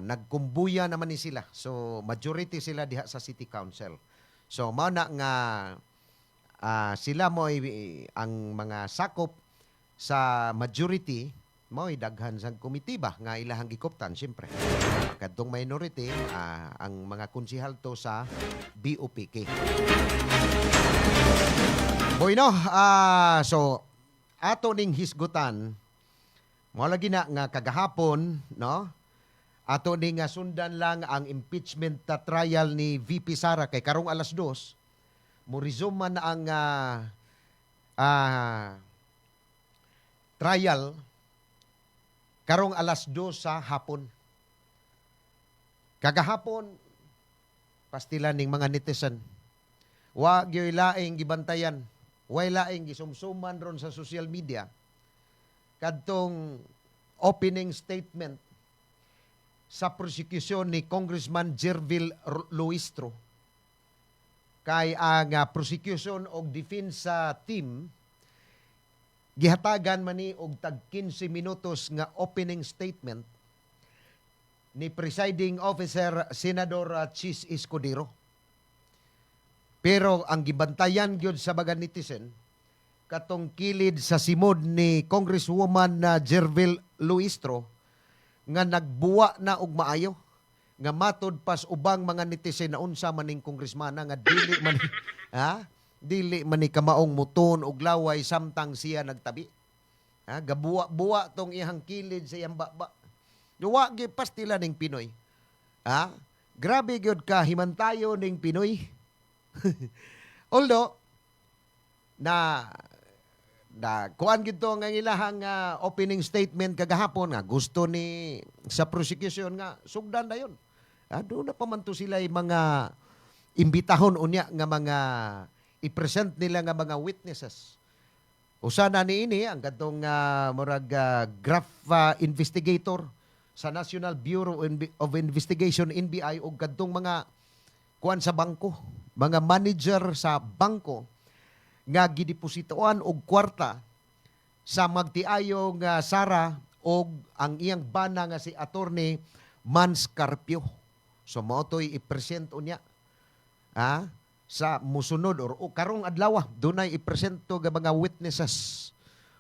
Nagkumbuya naman ni sila. So majority sila diha sa City Council. So mao na nga sila mo ang mga sakop sa majority mo daghan sa komitiba nga ilahang gikuptan syempre. Kadtong minority ang mga konsehal to sa BOPK. Bueno, so ato ning hisgutan mo lagi na nga kagahapon, no? Ato ning sundan lang ang impeachment trial ni VP Sara kay karong alas 2 mo resume man ang trial karong alas 2 sa hapon. Kagahapon pastilan ning mga netizen. Wa gyud laing gibantayan. Way laing gisumsuman ron sa social media kadtong opening statement sa prosecution ni Congressman Jervil Luistro kay ang prosecution og defense team gihatagan man ni og tag 15 minutos nga opening statement ni presiding officer Senador Chis Escudero. Pero ang gibantayan gyud sa baga netizen katong kilid sa simod ni Congresswoman Jervil Luistro nga nagbuwa na og maayo nga matod pas ubang mga netizen na unsa maning congressman nga dili man dili man ni kamaong muton og laway samtang siya nagtabi. Gabuwa-buwa tong iyang kilid sa iyang baba. Wa gyud pastila ning Pinoy. Grabe gyud ka himantayo ning Pinoy. Although na kuan gid to nga ilahang opening statement kagahapon nga gusto ni sa prosecution nga sugdan dayon. Doon na pa man to sila mga imbitahon unya nga mga i-present nila nga mga witnesses. Usa na niini ang kadtong murag graph investigator sa National Bureau of Investigation NBI ug kadtong mga kuan sa bangko, mga manager sa bangko nga gidepositoan og kwarta sa magtiayo nga Sara og ang iyang bana nga si Attorney Mans Carpio. So mao toy i-present unya sa musunod or karong adlaw dunay i-presento nga mga witnesses.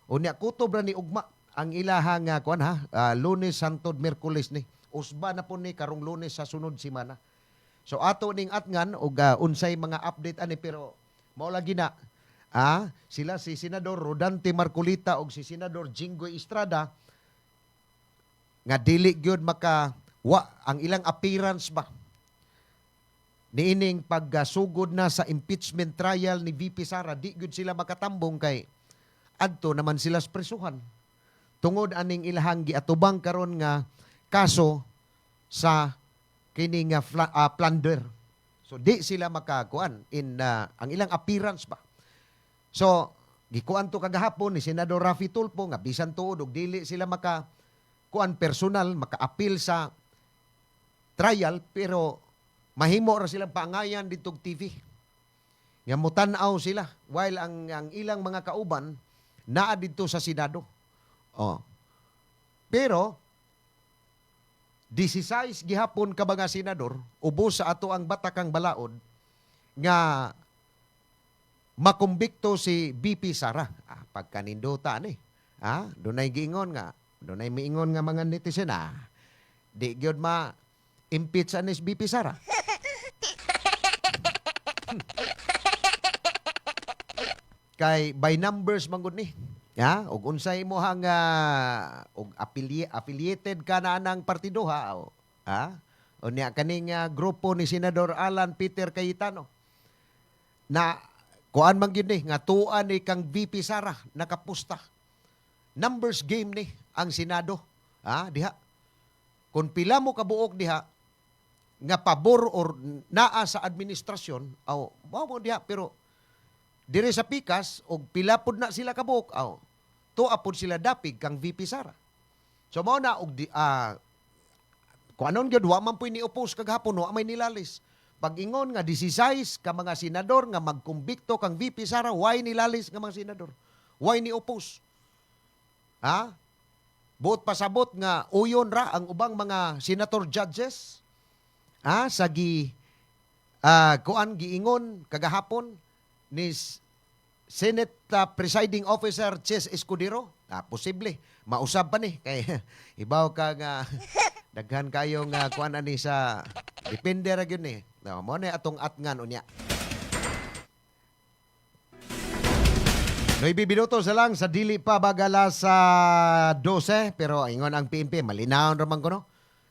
Unya kutob ra ni ugma ang ilahang Lunes, Santod, Miyerkules ni. Usba na po ni karong Lunes sa sunod semana. So ato ning atngan og unsay mga update ani pero mao lagi na sila si Senador Rodante Marcolita og si Senador Jinggoy Estrada nga dili gyud ang ilang appearance ba niining paggasugod na sa impeachment trial ni VP Sara, di gyud sila makatambong kay adto naman sila sa presuhan. Tungod aning ilahang giatubang karon nga kaso sa kini nga plunder. So di sila makakuan in ang ilang appearance ba. So gikuan to kagahapon ni Senador Raffy Tulfo nga bisan tuod og dili sila kuan personal maka-appeal sa trial pero mahimo ra silang paangayan ditong TV. Nga mutan-aw sila while ang ilang mga kauban naa dito sa Senado. Pero 16 gihapon ka mga senador ubos sa ato ang batakang balaod nga makumbikto si BP Sara. Pagkaninduta ni. Dunay giingon nga, dunay miingon nga mga netizen di gyud impeach anis BP Sara. Kay by numbers manggod ni. Og unsay mo hang og affiliated ka na ng partido o niya kaning grupo ni Senador Alan Peter Cayetano na kuan man gyud ni nga tuan ni kang VP Sara nakapusta. Numbers game ni ang Senado. Diha. Kung pila mo kabuok diha nga pabor or naa sa administrasyon, mo diha pero dire sa pikas og pila pud na sila kabuok, tuwa pud sila dapig kang VP Sara. So mao na og kung anon gyud wa man poy ni oppose kagahapon wa may nilalis. Pag-ingon nga 16 ka mga senador nga magkumbikto kang VP Sara, why nilalis nga mga senador? Why ni oppose? Buot pasabot nga uyon ra ang ubang mga senator judges sa kuan giingon kagahapon ni Senate Presiding Officer Ches Escudero. Posible mausab pa ni kay ibaw ka nga daghan kayo nga kuan ani sa depende ra gyud ni. Mo na atong atngan unya. 9 minutos na lang sa dili pa bagala sa 12 pero ingon ang PNP malinaw raman ko no.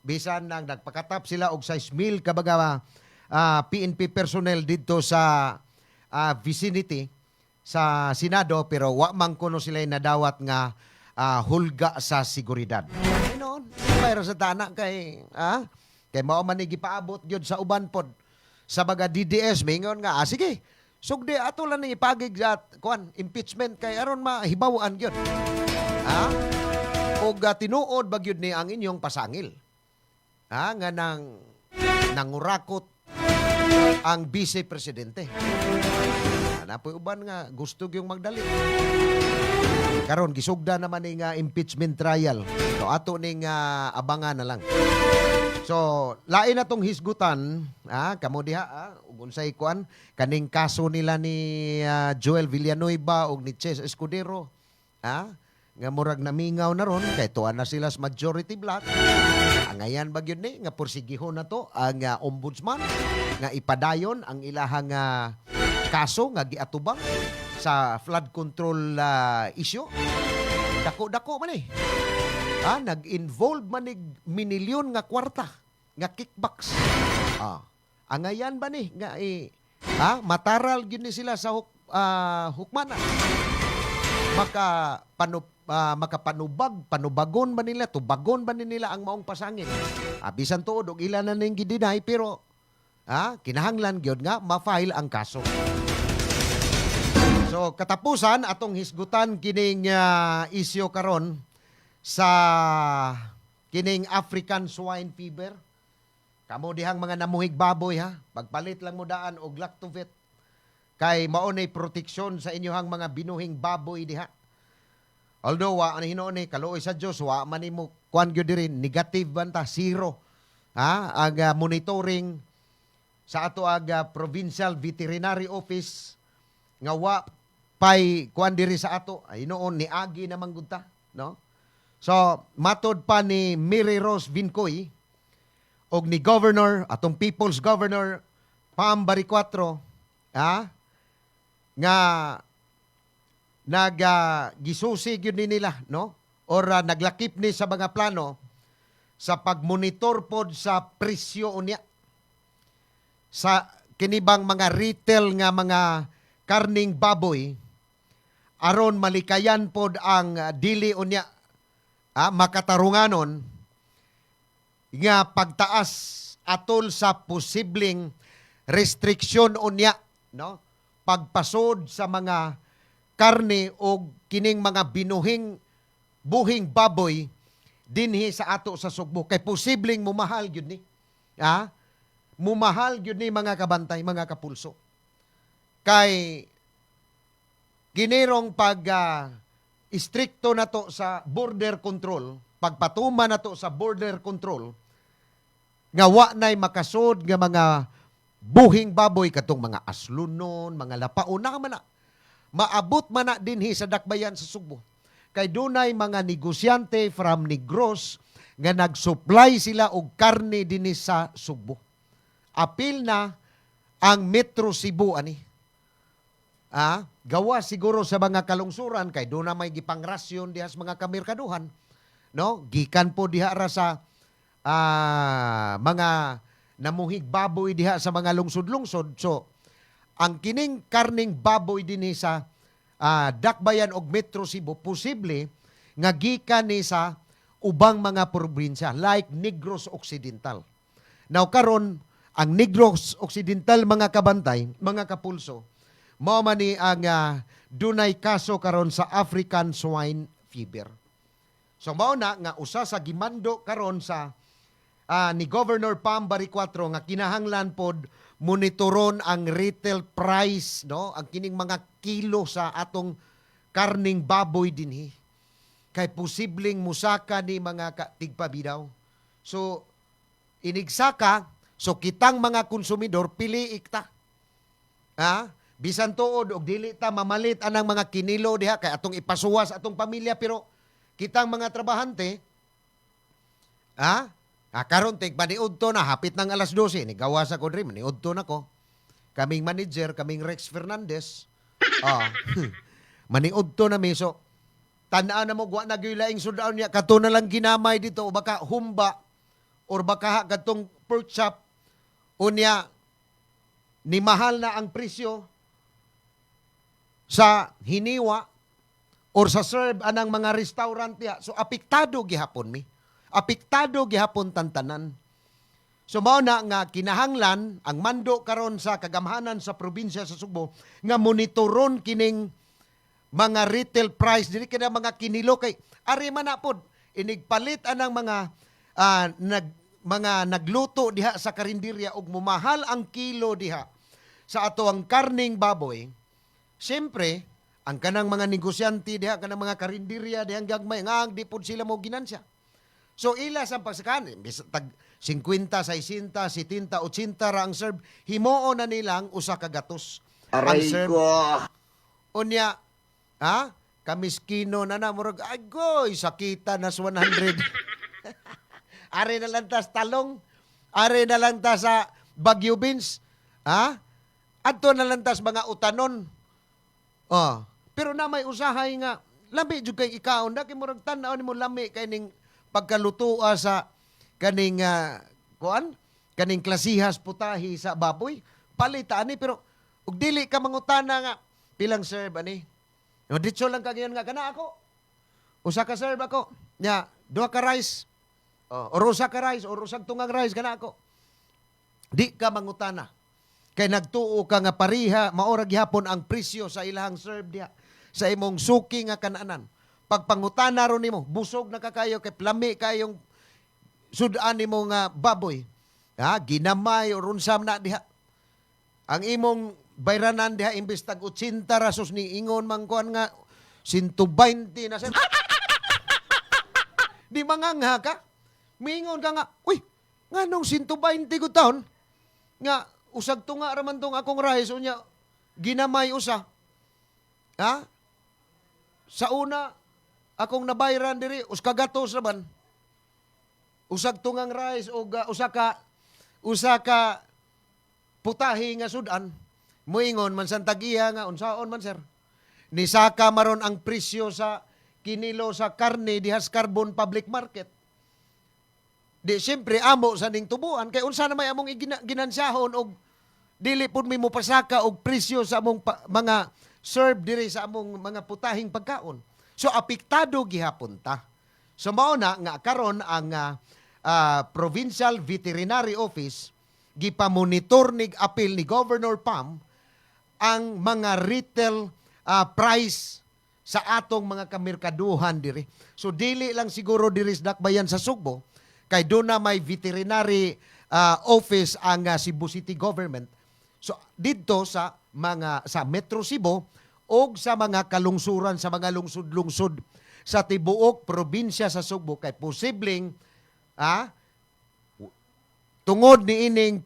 Bisan nang nagpakatap sila og 6,000 kabaga PNP personnel dito sa vicinity sa Senado pero wa man kuno sila nadawat nga hulga sa seguridad. Noon, mayro sa tana kay mao man ni gipaabot gyud sa uban pod sa baga DDS mingon nga sige sugdi ato lang ni ipagig at impeachment kay aron mahibawan gyud. Og tinuod ba gyud ni ang inyong pasangil. Nga nangurakot ang vice presidente. Napoy uban nga gusto gyung magdali. Karon gisugda naman ning impeachment trial. So ato ning abangan na lang. So lain na tong hisgutan, kamo diha ug unsay kuan kaning kaso nila ni Joel Villanueva ug ni Ches Escudero. Nga murag namingaw na ron kay tuwa na sila sa majority block. Angayan ba gyud ni nga porsigihon na to ang ombudsman nga ipadayon ang ilahang kaso nga giatubang sa flood control issue. dako-dako man eh. Nag-involve man nig minilyon nga kwarta nga kickbacks. Angayan ba ni nga mataral gyud ni sila sa hukmanan. Makapanubagon ba nila, tubagon ba nila ang maong pasangin. Bisan tuod og ilan na ning gidinay pero kinahanglan gyud nga ma-file ang kaso. So katapusan atong hisgutan kining isyu karon sa kining African swine fever. Kamo dihang mga namuhig baboy pagpalit lang mo daan og Lactovit kay mao nay proteksyon sa inyohang mga binuhing baboy diha. Although wa ani hinuon ni kaluoy sa Dios wa man nimo kuan gyud diri negative banta zero. Ang monitoring sa ato Provincial Veterinary Office nga wa pay kuan diri sa ato ay noon ni agi naman gud ta, no? So matod pa ni Mary Rose Vincoy og ni Governor atong People's Governor Pam Baricuatro nga gisusi gyud ni nila, no? Or naglakip ni sa mga plano sa pagmonitor pod sa presyo unya sa kinibang mga retail nga mga karning baboy aron malikayan pod ang dili unya makatarunganon nga pagtaas atol sa posibleng restriksyon unya, no? Pagpasod sa mga karne o kining mga binuhing buhing baboy dinhi sa ato sa Sugbo kay posibleng mumahal gyud ni. Mumahal gyud ni mga kabantay, mga kapulso. Kay ginirong pag istrikto na to sa border control, pagpatuma na to sa border control, nga wa na'y makasod nga mga buhing baboy katong mga aslunon, mga lapaon na man na. Maabot man na dinhi sa dakbayan sa Sugbo. Kay dunay mga negosyante from Negros nga nagsupply sila og karne dinhi sa Sugbo. Apil na ang Metro Cebu ani. Gawa siguro sa mga kalungsuran kay doon na may gipangrasyon diha sa mga kamerkaduhan, no? Gikan po diha ra sa mga namuhig baboy diha sa mga lungsod-lungsod. So ang kining karning baboy dinhi sa dakbayan og Metro Cebu posible nga gikan ni sa ubang mga probinsya like Negros Occidental. Now karon ang Negros Occidental mga kabantay, mga kapulso, mao man ni ang dunay kaso karon sa African swine fever. So mao na nga usa sa gimando karon sa ni Governor Pam Baricuatro nga kinahanglan pod monitoron ang retail price, no? Ang kining mga kilo sa atong karning baboy dinhi. Kay posibleng musaka ni mga tigpabidaw. So inigsaka, so kitang mga konsumidor pili ikta. Bisan tuod og dili ta mamalit anang mga kinilo diha kay atong ipasuwas atong pamilya pero kitang mga trabahante karon tig maniud to na hapit ng alas 12 ni gawa sa ko diri maniud to nako. Kaming manager, kaming Rex Fernandez. Maniud to na miso. Tan-an na mo wa na gyud laing sudaon niya kato na lang ginamay dito o baka humba or baka kadtong pork chop unya ni mahal na ang presyo sa hiniwa or sa serve anang mga restaurant niya. So apektado gihapon mi. Apektado gihapon tantanan. So mao na nga kinahanglan ang mando karon sa kagamhanan sa probinsya sa Sugbo nga monitoron kining mga retail price dili kada mga kinilo kay ari man na pod inigpalit anang mga nagluto diha sa karinderya og mumahal ang kilo diha sa ato ang karning baboy. Siyempre, ang kanang mga negosyante diha, kanang mga karinderya dihang gagmay, nga di pod sila mo ginansya. So, ila sa pagsakan, tag 50, 60, 70, 80 ra ang serve, himuon na nilang usa ka gatos. Aray ko! Unya, kamiskino na na, murag, ay goy, sakita na sa 100. Are na lang tas talong, are na lang tas sa Baguio beans, adto na lang tas mga utanon. Pero na may usahay nga lami jud kay ikaon da kay murag tan-aw nimo lami kay ning pagkalutoa sa kaning kaning klasihas putahi sa baboy. Palita ani pero ug dili ka mangutana nga pilang serve ani. No ditso lang kagayon nga kana ako. Usa ka serve ako. Nya duha ka rice. Or usa ka rice or usag tungang rice kana ako. Di ka mangutana. Kay nagtuo ka nga pariha maora gihapon ang presyo sa ilahang serve diha sa imong suki nga kananan. Pagpangutana ron nimo, busog na kakayo kay plami kayong sudan nimo nga baboy. Ginamay o runsam na diha. Ang imong bayranan diha imbes tag 80 rasos ni ingon mangkuan nga 120 na sen. Di mangangha ka? Mingon ka nga, uy, nganong 120 ko taon? Nga, usag tunga raman tong akong rice, unya, ginamay usa. Sa una, akong nabayran diri, uskagatos raman. Usag tungang rice, o usa ka putahi nga sudan, muingon man santagiya nga, unsaon man sir. Nisaka maron ang presyo sa kinilo sa karne dihas Carbon Public Market. Di siyempre amo sa ning tubuan kay unsa na may among ginansyahon og dili pud mi mo pasaka og presyo sa among mga serve diri sa among mga putahing pagkaon. So apektado gihapon ta. So mao na nga karon ang Provincial Veterinary Office gipamonitor nig apil ni Governor Pam ang mga retail price sa atong mga kamerkaduhan diri. So dili lang siguro diri sa Dakbayan sa Sugbo kay doon na may veterinary office ang Cebu City Government. So dito sa Metro Cebu o sa mga kalungsuran sa mga lungsod-lungsod sa tibuok probinsya sa Sugbo kay posibleng tungod ni ining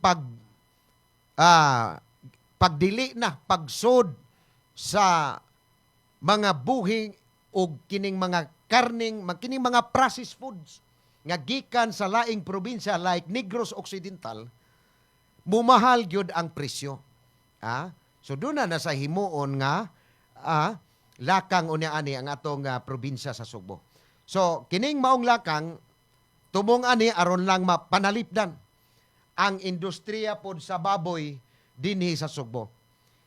pagdili na pagsod sa mga buhing o kining mga karning, kining mga processed foods nga gikan sa laing probinsya like Negros Occidental, mumahal gyud ang presyo. So doon na sa himuon nga lakang unya-ani ang atong probinsya sa Sugbo. So kining maong lakang tumong ani aron lang mapanalipdan ang industriya pod sa baboy dinhi sa Sugbo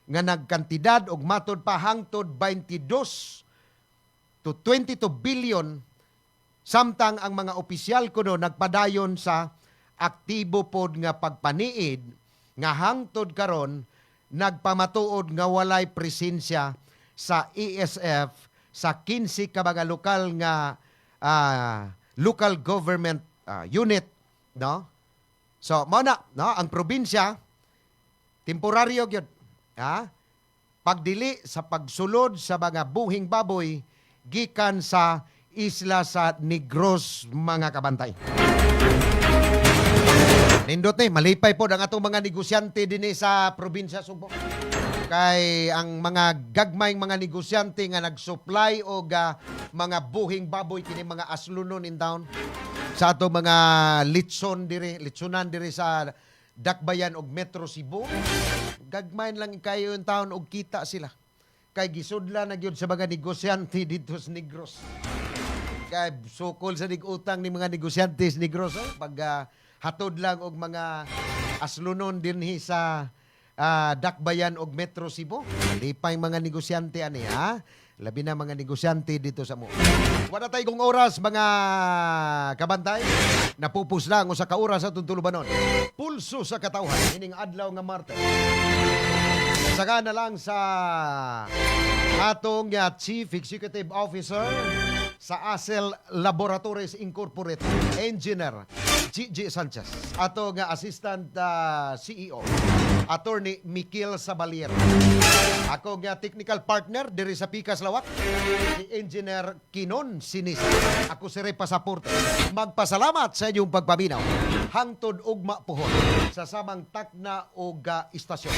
nga nagkantidad og matod pa hangtod 22 to 22 billion samtang ang mga opisyal kuno nagpadayon sa aktibo pod nga pagpaniid nga hangtod karon nagpamatuod nga walay presensya sa ESF sa 15 ka mga lokal nga local government unit, no? So mao na, no, ang probinsya temporaryo gyud pagdili sa pagsulod sa mga buhing baboy gikan sa isla sa Negros mga kabantay. Nindot ni malipay po ang atong mga negosyante dinhi sa probinsya Sugbo. Kay ang mga gagmayng mga negosyante nga nag-supply og mga buhing baboy kini mga aslunon in town sa ato mga litsonan diri sa Dakbayan og Metro Cebu. Gagmayn lang kayo yung taon og kita sila. Kay gisudla na gyud sa mga negosyante dito sa Negros. Kay sukol sa nig-utang ni mga negosyante sa Negros pag hatod lang og mga aslunon dinhi sa Dakbayan og Metro Cebu. Lipay mga negosyante ani labi na mga negosyante dito sa mo. Wala tayo kong oras mga kabantay. Napupus lang o sa kauras sa tuntulubanon. Pulso sa katawhan. Ining adlaw nga Martes. Saka na lang sa atong Chief Executive Officer sa ASEL Laboratories Incorporated, Engineer Gigi Sanchez. Ato nga Assistant CEO, Attorney Mikel Sabalier. Ako nga technical partner diri sa Pikas Lawak, si Engineer Kinon Sinisa. Ako si Rey Pasaporte. Magpasalamat sa inyong pagpaminaw. Hangtod ugma puhon sa samang takna o istasyon.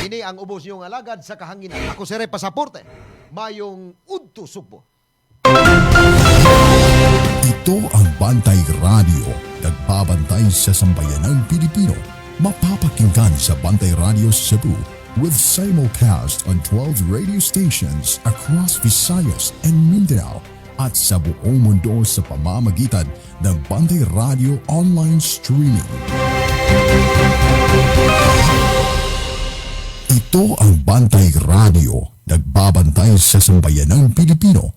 Ini ang ubos niyong alagad sa kahanginan. Ako si Rey Pasaporte. Mayong Udto Sugbo. Ito ang Bantay Radio, nagbabantay sa sambayanang Pilipino. Mapapakinggan sa Bantay Radio Cebu, with simulcast on 12 radio stations across Visayas and Mindanao at sa buong mundo sa pamamagitan ng Bantay Radio Online Streaming. Ito ang Bantay Radio, nagbabantay sa sambayanang Pilipino